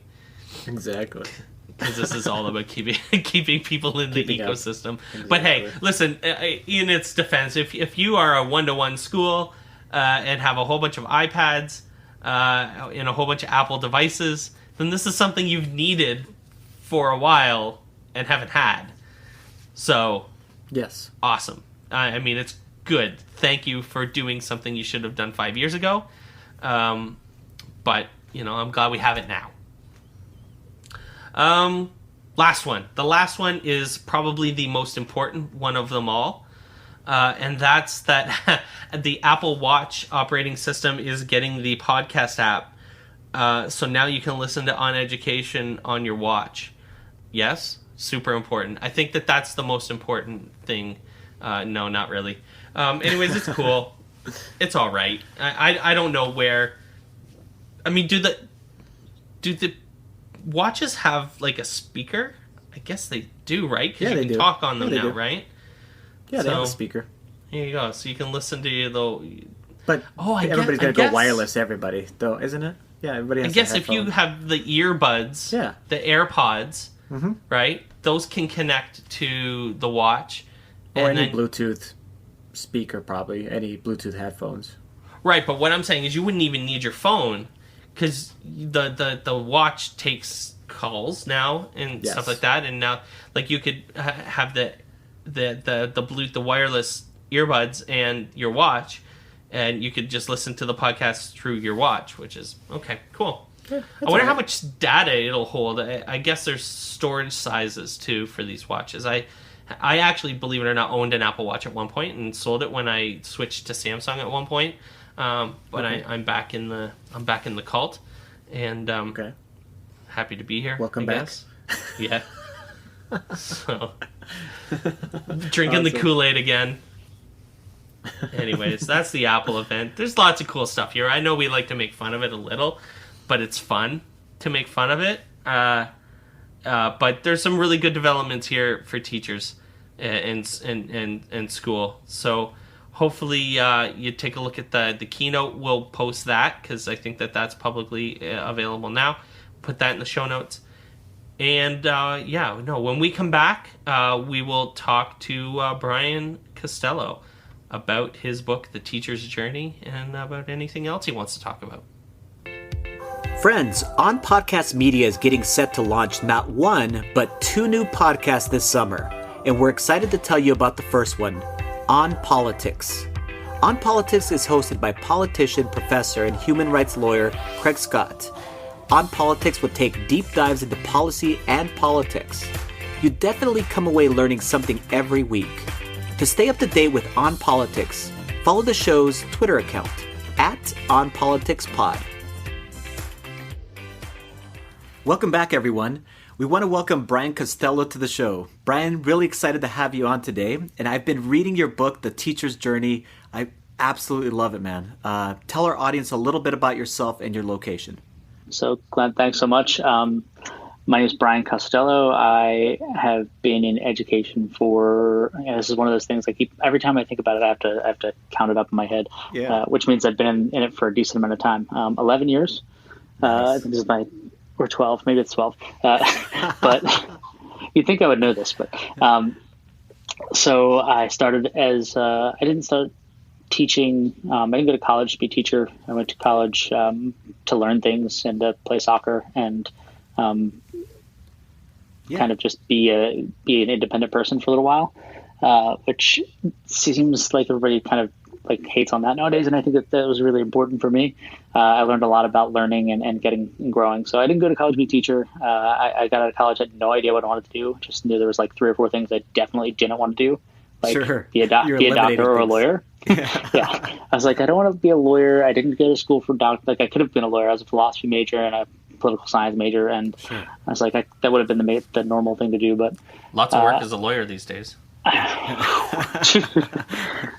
Exactly. Because this is all about keeping people in the ecosystem. Exactly. But hey, listen, in its defense, if you are a one-to-one school and have a whole bunch of iPads and a whole bunch of Apple devices, then this is something you've needed for a while and haven't had. So, yes, awesome. I mean, it's good. Thank you for doing something you should have done 5 years ago. But, I'm glad we have it now. Last one. The last one is probably the most important one of them all. And that's that the Apple Watch operating system is getting the podcast app. So now you can listen to OnEducation on your watch. Yes? Super important. I think that's the most important thing. No, not really. Anyways, it's cool. It's all right. I don't know where... I mean, do the watches have like a speaker? I guess they do, right? Because you can talk on them now, right? Yeah, they have a speaker. Here you go. So you can listen to the... But everybody's got to go wireless, everybody, though, isn't it? Yeah, everybody has I guess if you have the earbuds, the AirPods, right? Those can connect to the watch, Or any Bluetooth speaker, probably. Any Bluetooth headphones. Right, but what I'm saying is you wouldn't even need your phone because the watch takes calls now and stuff like that, and now like you could have the wireless earbuds and your watch, and you could just listen to the podcast through your watch, which is okay, cool. Yeah, I wonder how much data it'll hold. I guess there's storage sizes too for these watches. I actually, believe it or not, owned an Apple Watch at one point and sold it when I switched to Samsung at one point. But I'm back in the cult, and happy to be here. Welcome back. Yeah. So drinking the Kool-Aid again. Anyways, that's the Apple event. There's lots of cool stuff here. I know we like to make fun of it a little, but it's fun to make fun of it. But there's some really good developments here for teachers in school. So hopefully you take a look at the keynote. We'll post that because I think that's publicly available now. Put that in the show notes. And when we come back, we will talk to Brian Costello about his book, The Teacher's Journey, and about anything else he wants to talk about. Friends, On Podcast Media is getting set to launch not one, but 2 new podcasts this summer. And we're excited to tell you about the first one, On Politics. On Politics is hosted by politician, professor, and human rights lawyer Craig Scott. On Politics will take deep dives into policy and politics. You definitely come away learning something every week. To stay up to date with On Politics, follow the show's Twitter account, @OnPoliticsPod. Welcome back, everyone. We want to welcome Brian Costello to the show. Brian, really excited to have you on today. And I've been reading your book, The Teacher's Journey. I absolutely love it, man. Tell our audience a little bit about yourself and your location. So, Glenn, thanks so much. My name is Brian Costello. I have been in education for, this is one of those things every time I think about it, I have to count it up in my head, which means I've been in it for a decent amount of time. 11 years. Nice. I think this is or 12, maybe it's 12. But you'd think I would know this, but so I started I didn't start teaching. I didn't go to college to be a teacher. I went to college to learn things and to play soccer and kind of just be an independent person for a little while, which seems like everybody kind of hates on that nowadays. And I think that was really important for me. I learned a lot about learning and getting and growing. So I didn't go to college to be a teacher. I got out of college, had no idea what I wanted to do. Just knew there was 3 or 4 things I definitely didn't want to do. Be a doctor or a lawyer. Yeah. I was I don't want to be a lawyer. I didn't go to school for doctor. I could have been a lawyer. I was a philosophy major and a political science major. And I was that would have been the normal thing to do. But lots of work as a lawyer these days.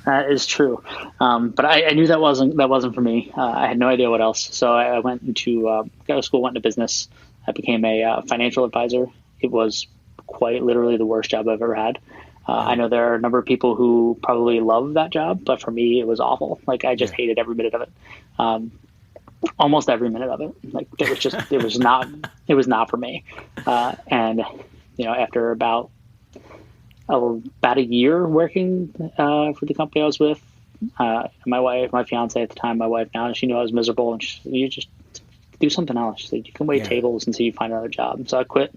That is true. But I knew that wasn't for me. I had no idea what else. So I went got to school, went into business. I became a financial advisor. It was quite literally the worst job I've ever had. I know there are a number of people who probably love that job, but for me, it was awful. I just hated every minute of it. Almost every minute of it. It was not for me. And after about a year working for the company I was with, my fiance at the time, my wife now, she knew I was miserable, and she said, "You just do something else." She's like, "You can wait tables until you find another job." So I quit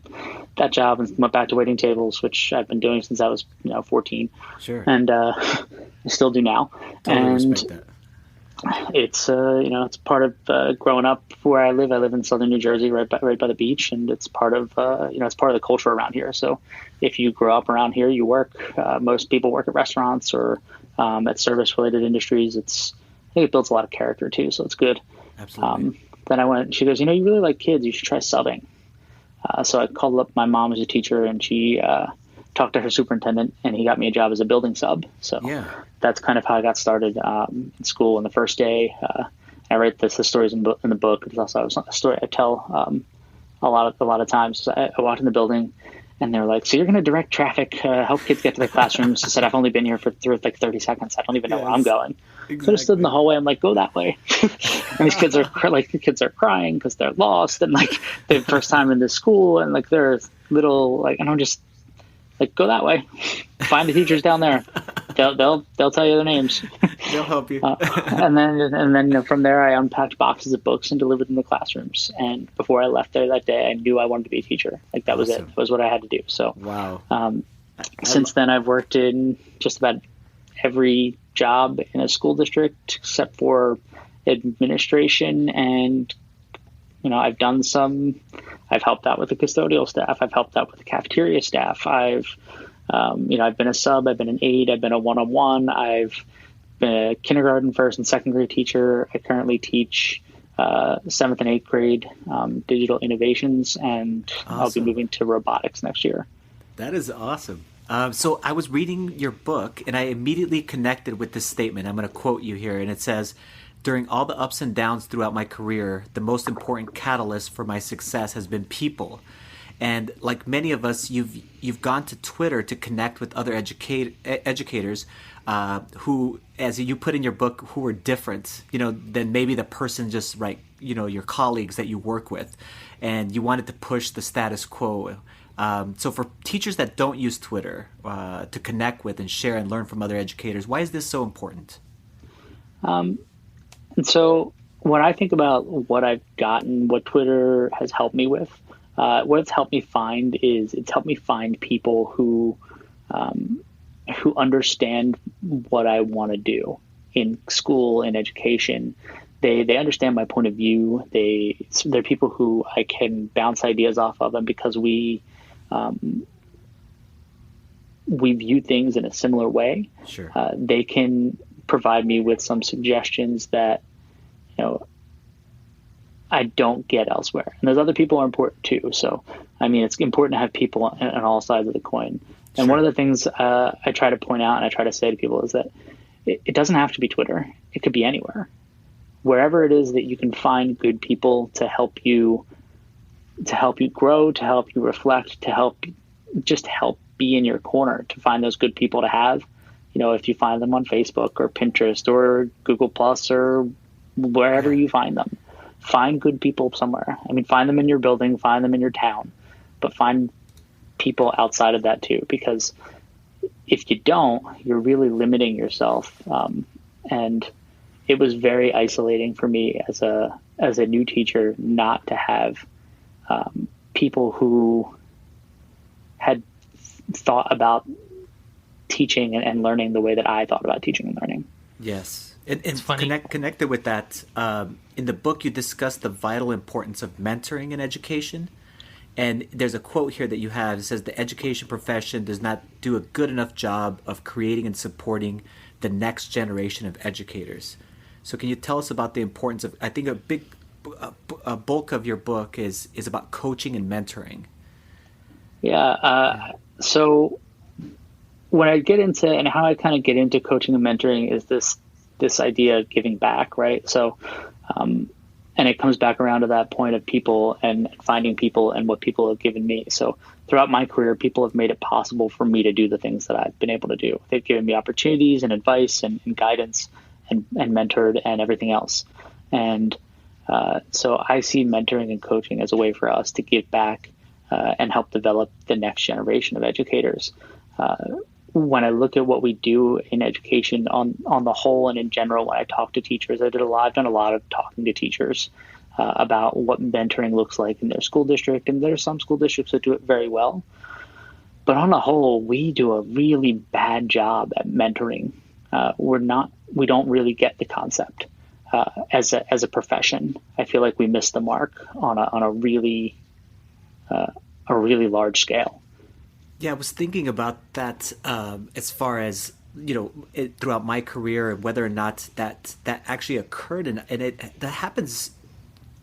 that job and went back to waiting tables, which I've been doing since I was 14. Sure. And I still do now. Totally respect that. It's it's part of growing up where I live. I live in southern New Jersey, right by the beach, and it's part of it's part of the culture around here. So if you grow up around here, you work. Most people work at restaurants or at service related industries. I think it builds a lot of character too, so it's good. Absolutely. Then I went. She goes, "You really like kids. You should try subbing." So I called up my mom, who's a teacher, and she talked to her superintendent, and he got me a job as a building sub. So that's kind of how I got started in school. And the first day, I write the stories in the book. It's also a story I tell a lot of times. So I walked in the building, and they're like, "So you're going to direct traffic, help kids get to their classrooms?" I said, "I've only been here for 30 seconds. I don't even know where I'm going." Exactly. So I just stood in the hallway. I'm like, "Go that way." And these kids are crying because they're lost and they're first time in this school and they're little and I'm just like, go that way, find the teachers down there. They'll tell you their names. They'll help you. And then from there, I unpacked boxes of books and delivered them to classrooms. And before I left there that day, I knew I wanted to be a teacher. Like, that was it. That was what I had to do. So wow. Since then, I've worked in just about every job in a school district except for administration, and I've helped out with the custodial staff, I've helped out with the cafeteria staff, I've been a sub, I've been an aide, I've been a one-on-one, I've been a kindergarten, first and second grade teacher. I currently teach 7th and 8th grade digital innovations, and awesome. I'll be moving to robotics next year. That is awesome. So I was reading your book, and I immediately connected with this statement. I'm going to quote you here, and it says, "During all the ups and downs throughout my career, the most important catalyst for my success has been people." And like many of us, you've gone to Twitter to connect with other educators who, as you put in your book, who are different, than maybe the person just your colleagues that you work with, and you wanted to push the status quo. So for teachers that don't use Twitter to connect with and share and learn from other educators, why is this so important? And so when I think about what I've gotten, what Twitter has helped me with, what it's helped me find is it's helped me find people who understand what I want to do in school and education. They understand my point of view. They're people who I can bounce ideas off of, and because we view things in a similar way. Sure. They can provide me with some suggestions that I don't get elsewhere. And those other people are important too. So, it's important to have people on all sides of the coin. And one of the things I try to point out and I try to say to people is that it doesn't have to be Twitter. It could be anywhere. Wherever it is that you can find good people to help you grow, to help you reflect, to help be in your corner, to find those good people to have. If you find them on Facebook or Pinterest or Google Plus or wherever you find them, find good people somewhere. Find them in your building, find them in your town, but find people outside of that too, because if you don't, you're really limiting yourself. And it was very isolating for me as a new teacher not to have people who had thought about teaching and learning the way that I thought about teaching and learning. Yes. And connected with that, in the book you discuss the vital importance of mentoring in education. And there's a quote here that you have. It says, "The education profession does not do a good enough job of creating and supporting the next generation of educators." So can you tell us about the importance of, I think a bulk of your book is about coaching and mentoring. Yeah. So when I get into, and how I kind of get into coaching and mentoring is this idea of giving back, right? So, and it comes back around to that point of people and finding people and what people have given me. So throughout my career, people have made it possible for me to do the things that I've been able to do. They've given me opportunities and advice and guidance and mentored and everything else. And so I see mentoring and coaching as a way for us to give back and help develop the next generation of educators. When I look at what we do in education on the whole and in general, when I talk to teachers, I've done a lot of talking to teachers about what mentoring looks like in their school district. And there are some school districts that do it very well. But on the whole, we do a really bad job at mentoring. We don't really get the concept as a profession. I feel like we miss the mark on a really large scale. Yeah, I was thinking about that as far as, throughout my career, whether or not that actually occurred. And that happens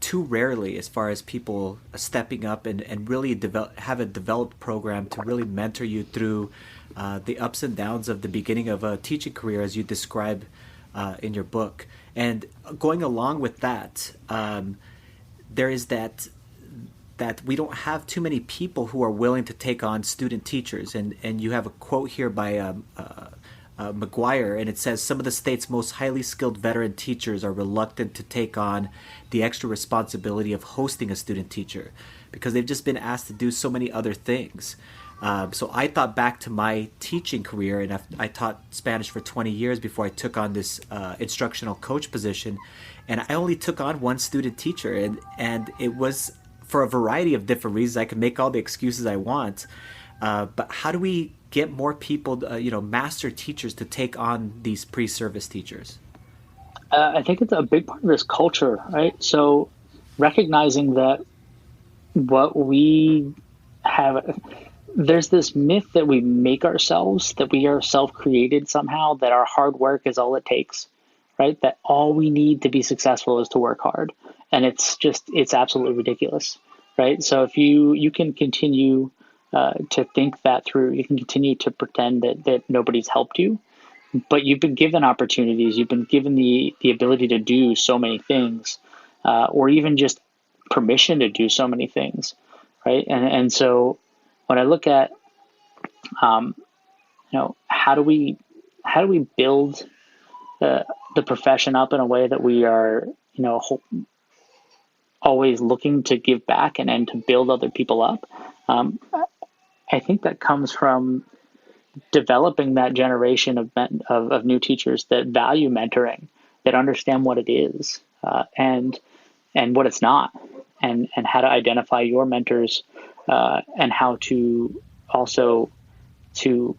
too rarely as far as people stepping up and really have a developed program to really mentor you through the ups and downs of the beginning of a teaching career, as you describe in your book. And going along with that, there is that we don't have too many people who are willing to take on student teachers. And you have a quote here by McGuire, and it says, "Some of the state's most highly skilled veteran teachers are reluctant to take on the extra responsibility of hosting a student teacher because they've just been asked to do so many other things." So I thought back to my teaching career, and I taught Spanish for 20 years before I took on this instructional coach position. And I only took on one student teacher, and it was for a variety of different reasons. I can make all the excuses I want, but how do we get more people, master teachers, to take on these pre-service teachers? I think it's a big part of this culture, right? So recognizing that what we have, there's this myth that we make ourselves, that we are self-created somehow, that our hard work is all it takes, right? That all we need to be successful is to work hard. And it's absolutely ridiculous, right? So if you can continue to think that through, you can continue to pretend that nobody's helped you, but you've been given opportunities, you've been given the ability to do so many things, or even just permission to do so many things, right? And so when I look at, how do we build the profession up in a way that we are, always looking to give back and to build other people up. I think that comes from developing that generation of new teachers that value mentoring, that understand what it is, and what it's not, and how to identify your mentors, and how to also to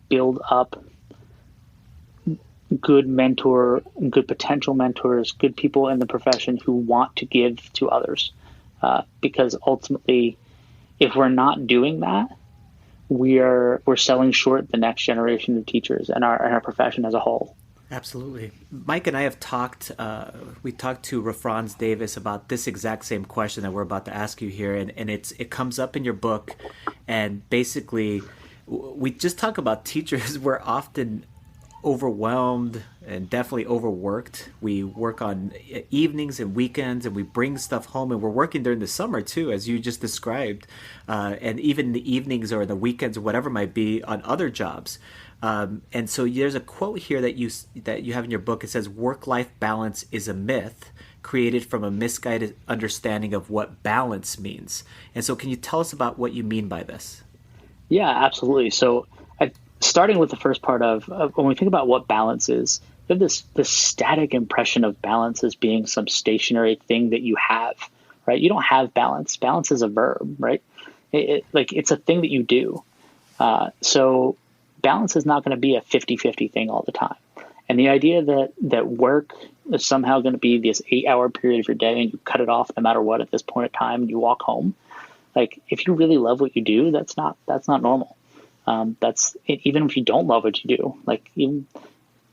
build up good potential mentors, good people in the profession who want to give to others. Because ultimately, if we're not doing that, we're selling short the next generation of teachers and our profession as a whole. Absolutely. Mike and I have talked, we talked to Rafranz Davis about this exact same question that we're about to ask you here. And it comes up in your book. And basically, we just talk about teachers. We're often overwhelmed and definitely overworked. We work on evenings and weekends, and we bring stuff home, and we're working during the summer too, as you just described, and even the evenings or the weekends or whatever might be on other jobs. And so there's a quote here that you have in your book. It says, "Work-life balance is a myth created from a misguided understanding of what balance means." And so can you tell us about what you mean by this? Yeah, absolutely. So starting with the first part of when we think about what balance is, we have this static impression of balance as being some stationary thing that you have, right? You don't have balance. Balance is a verb, right? It's a thing that you do. So balance is not going to be a 50-50 thing all the time. And the idea that work is somehow going to be this 8-hour period of your day and you cut it off no matter what at this point in time and you walk home, if you really love what you do, that's not normal. That's it, even if you don't love what you do,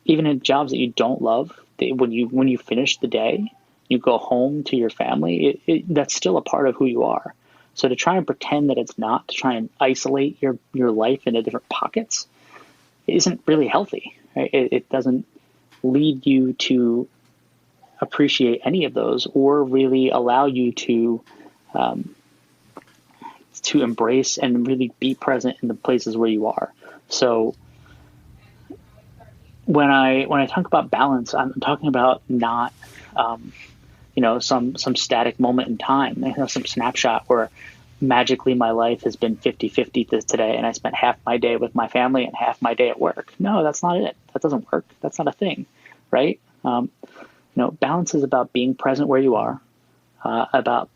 even in jobs that you don't love, when you finish the day, you go home to your family, that's still a part of who you are. So to try and pretend that it's not, to try and isolate your life into different pockets, isn't really healthy, right? It doesn't lead you to appreciate any of those or really allow you to embrace and really be present in the places where you are. So when I talk about balance, I'm talking about not, some static moment in time, some snapshot where magically my life has been 50-50 today and I spent half my day with my family and half my day at work. No, that's not it. That doesn't work. That's not a thing, right? Balance is about being present where you are, about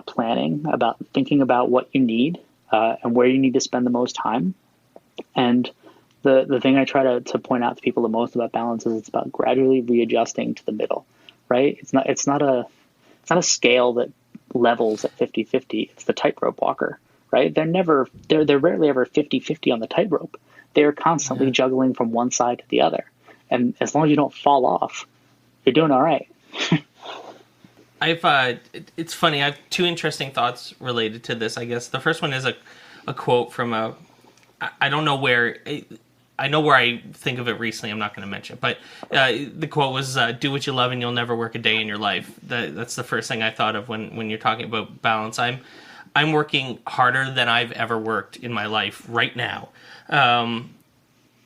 planning, about thinking about what you need, and where you need to spend the most time. And the thing I try to point out to people the most about balance is it's about gradually readjusting to the middle, right? It's not a scale that levels at 50-50. It's the tightrope walker, right? They're rarely ever 50-50 on the tightrope. They're constantly juggling from one side to the other. And as long as you don't fall off, you're doing all right. It's funny. I have two interesting thoughts related to this. I guess the first one is a quote from I don't know where. I know where I think of it recently. I'm not going to mention it, but the quote was, "Do what you love, and you'll never work a day in your life." That's the first thing I thought of when you're talking about balance. I'm working harder than I've ever worked in my life right now, and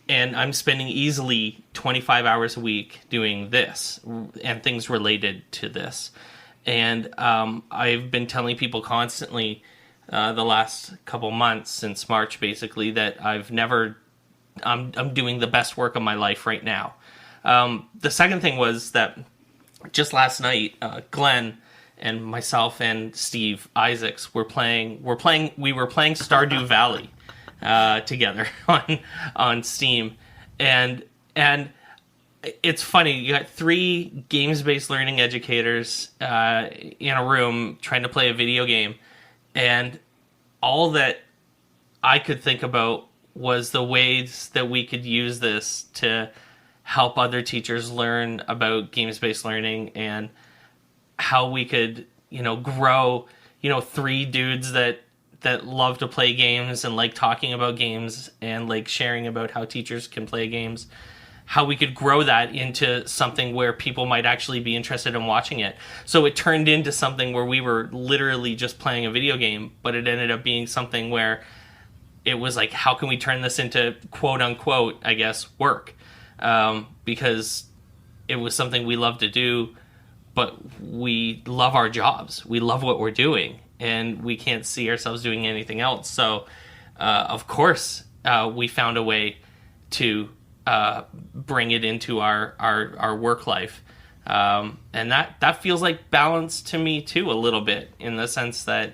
I'm spending easily 25 hours a week doing this and things related to this. And I've been telling people constantly, the last couple months since March, basically, that I'm doing the best work of my life right now. The second thing was that just last night, Glen and myself and Steve Isaacs were playing Stardew Valley together on Steam, and it's funny. You got 3 games-based learning educators in a room trying to play a video game, and all that I could think about was the ways that we could use this to help other teachers learn about games-based learning, and how we could, grow, 3 dudes that love to play games and like talking about games and like sharing about how teachers can play games, how we could grow that into something where people might actually be interested in watching it. So it turned into something where we were literally just playing a video game, but it ended up being something where it was like, how can we turn this into quote unquote, I guess, work? Because it was something we love to do, but we love our jobs. We love what we're doing, and we can't see ourselves doing anything else. So, of course, we found a way to bring it into our work life. And that feels like balance to me, too, a little bit, in the sense that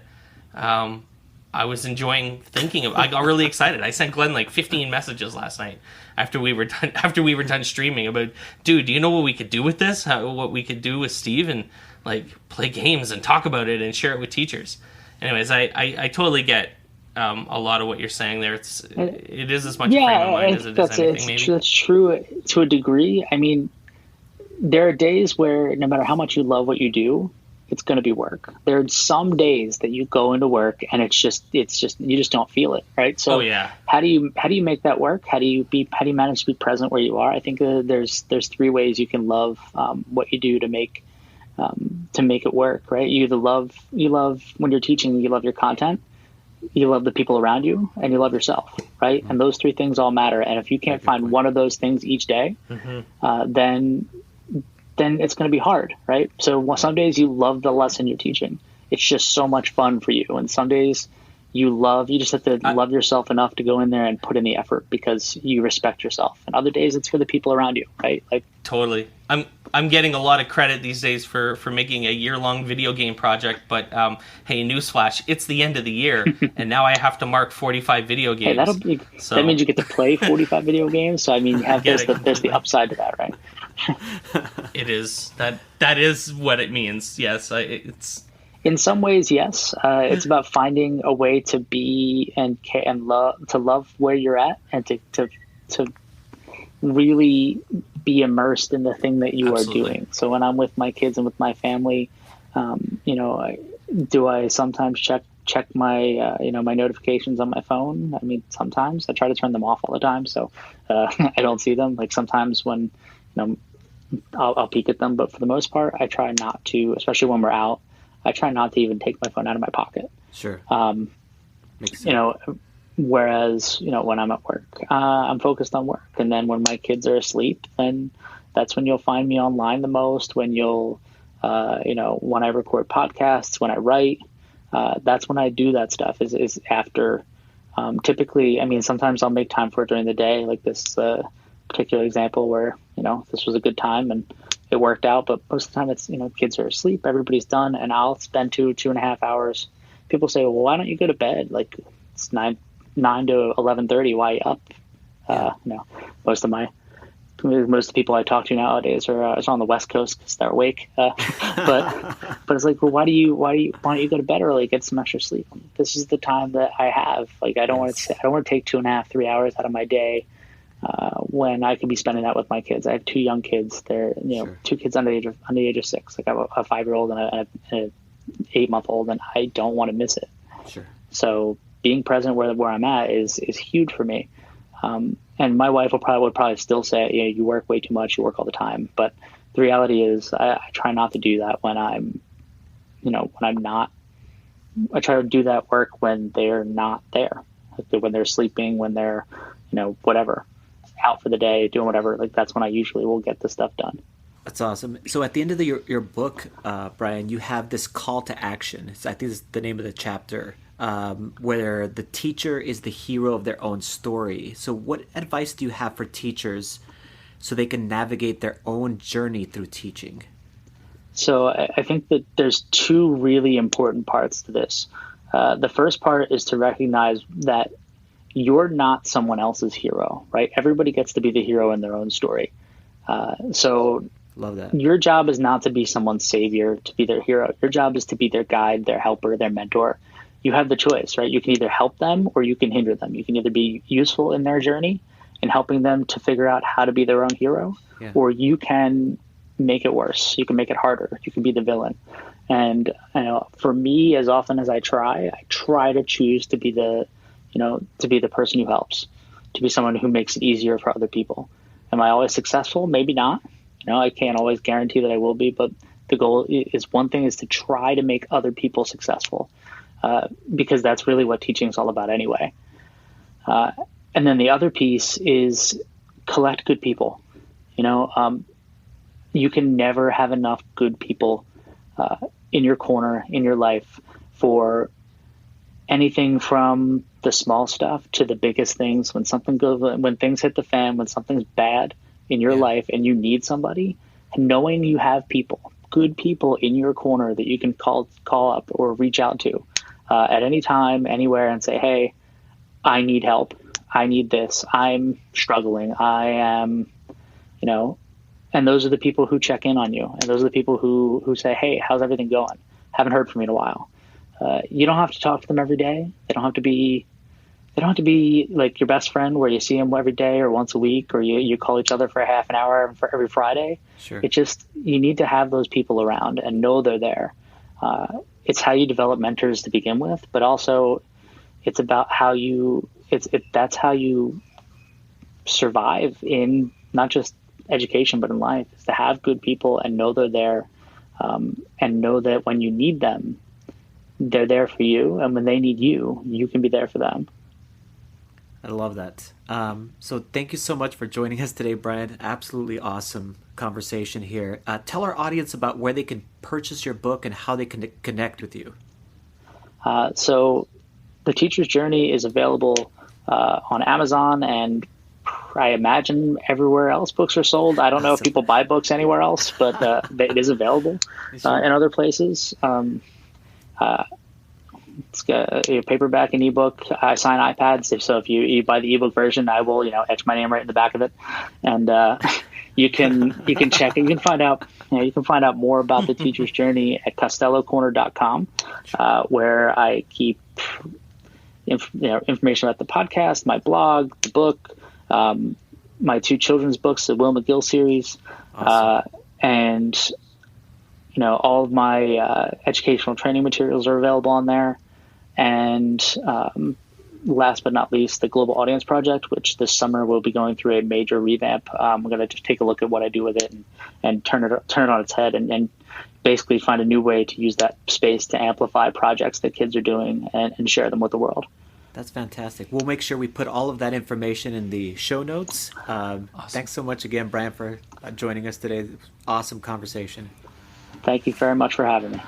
I was enjoying thinking of. I got really excited. I sent Glenn like 15 messages last night after we were done streaming about, dude, do you know what we could do with this? What we could do with Steve, and like play games and talk about it and share it with teachers. Anyways, I totally get a lot of what you're saying there. It is as much a frame of mind as it is anything. Maybe that's true to a degree. I mean, there are days where no matter how much you love what you do, it's going to be work. There are some days that you go into work and it's just you just don't feel it, right? So how do you make that work? How do you manage to be present where you are? I think there's 3 ways you can love what you do to make it work, right? You love when you're teaching, you love your content, you love the people around you, and you love yourself, right? Mm-hmm. And those 3 things all matter. And if you can't find one of those things each day, then it's going to be hard, right? So some days you love the lesson you're teaching. It's just so much fun for you. And some days you just have to love yourself enough to go in there and put in the effort because you respect yourself. And other days it's for the people around you, right? Like totally. I'm getting a lot of credit these days for making a year-long video game project, but hey, newsflash, it's the end of the year, and now I have to mark 45 video games. Hey, that means you get to play 45 video games. So I mean, there's the upside to that, right? It is that is what it means. Yes, it's in some ways, yes. It's about finding a way to be and love where you're at, and to really be immersed in the thing that you are doing. So when I'm with my kids and with my family, do I sometimes check my my notifications on my phone? I mean, sometimes I try to turn them off all the time, so I don't see them. Like sometimes when I'll peek at them, but for the most part, I try not to, especially when we're out. I try not to even take my phone out of my pocket. Sure. Makes sense. Whereas, when I'm at work, I'm focused on work. And then when my kids are asleep, then that's when you'll find me online the most, when when I record podcasts, when I write, that's when I do that stuff is after, typically, I mean, sometimes I'll make time for it during the day, like this particular example where, this was a good time and it worked out. But most of the time it's, kids are asleep, everybody's done, and I'll spend 2.5 hours. People say, well, why don't you go to bed? Like it's 9 to 11:30. Why are you up? Most of the people I talk to nowadays are on the West Coast because they're awake. But it's like, well, why don't you go to bed early, get some extra sleep? This is the time that I have. Like, I don't want to take 2.5, 3 hours out of my day when I could be spending that with my kids. I have 2 young kids. They're 2 kids under the age of 6. Like I have a 5-year-old and an 8-month-old, and I don't want to miss it. Sure. So being present where I'm at is huge for me. And my wife would probably still say, you work way too much, you work all the time. But the reality is I try not to do that when I'm not. I try to do that work when they're not there, like when they're sleeping, when they're, whatever, out for the day, doing whatever. Like that's when I usually will get the stuff done. That's awesome. So at the end of your book, Brian, you have this call to action. I think it's the name of the chapter. where the teacher is the hero of their own story. So what advice do you have for teachers so they can navigate their own journey through teaching? So I think that there's two really important parts to this. The first part is to recognize that you're not someone else's hero, right? Everybody gets to be the hero in their own story. So love that. Your job is not to be someone's savior, to be their hero. Your job is to be their guide, their helper, their mentor. You have the choice, right? You can either help them or you can hinder them. You can either be useful in their journey and helping them to figure out how to be their own hero, or you can make it worse. You can make it harder. You can be the villain. And for me, as often as I try to choose to be the person who helps, to be someone who makes it easier for other people. Am I always successful? Maybe not. I can't always guarantee that I will be, but the goal is one thing is to try to make other people successful, because that's really what teaching is all about anyway. And then the other piece is collect good people. You can never have enough good people in your corner, in your life, for anything from the small stuff to the biggest things. When things hit the fan, when something's bad in your life and you need somebody, knowing you have people, good people in your corner that you can call up or reach out to at any time, anywhere, and say, hey, I need help. I need this. I'm struggling. I am, and those are the people who check in on you. And those are the people who say, hey, how's everything going? Haven't heard from you in a while. You don't have to talk to them every day. They don't have to be like your best friend where you see them every day or once a week, or you call each other for a half an hour for every Friday. Sure. It's just, you need to have those people around and know they're there. It's how you develop mentors to begin with, but also it's about that's how you survive in not just education, but in life, is to have good people and know they're there, and know that when you need them, they're there for you. And when they need you, you can be there for them. I love that. So thank you so much for joining us today, Brian. Absolutely awesome conversation here. Tell our audience about where they can purchase your book and how they can connect with you. So The Teacher's Journey is available on Amazon, and I imagine everywhere else books are sold. I don't know if people buy books anywhere else, but it is available in other places. It's got a paperback and ebook. I sign iPads, so if you buy the ebook version, I will etch my name right in the back of it, and you can check. You can find out more about The Teacher's Journey at CostelloCorner.com, where I keep information about the podcast, my blog, the book, my two children's books, the Will McGill series, awesome. And all of my educational training materials are available on there. And last but not least, the Global Audience Project, which this summer will be going through a major revamp. I'm going to just take a look at what I do with it and turn it on its head and basically find a new way to use that space to amplify projects that kids are doing and share them with the world. That's fantastic. We'll make sure we put all of that information in the show notes. Awesome. Thanks so much again, Brian, for joining us today. Awesome conversation. Thank you very much for having me.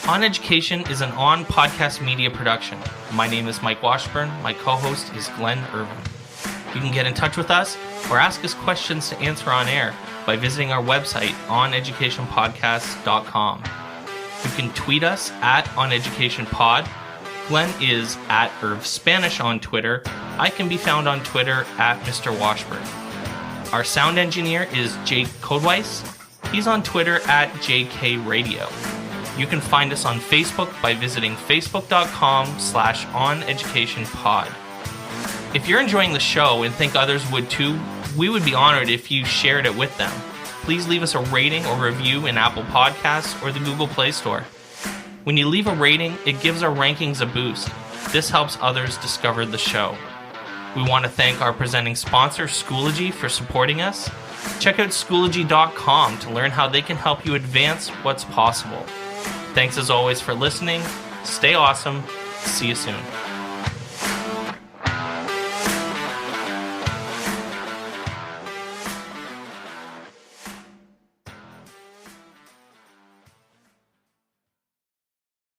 OnEducation is an on-podcast media production. My name is Mike Washburn. My co-host is Glen Irvin. You can get in touch with us or ask us questions to answer on air by visiting our website, oneducationpodcast.com. You can tweet us at OnEducationPod. Glen is at Irv Spanish on Twitter. I can be found on Twitter at Mr. Washburn. Our sound engineer is Jake Codeweiss. He's on Twitter at JK Radio. You can find us on Facebook by visiting facebook.com/oneducationpod. If you're enjoying the show and think others would too, we would be honored if you shared it with them. Please leave us a rating or review in Apple Podcasts or the Google Play Store. When you leave a rating, it gives our rankings a boost. This helps others discover the show. We want to thank our presenting sponsor, Schoology, for supporting us. Check out Schoology.com to learn how they can help you advance what's possible. Thanks as always for listening. Stay awesome. See you soon.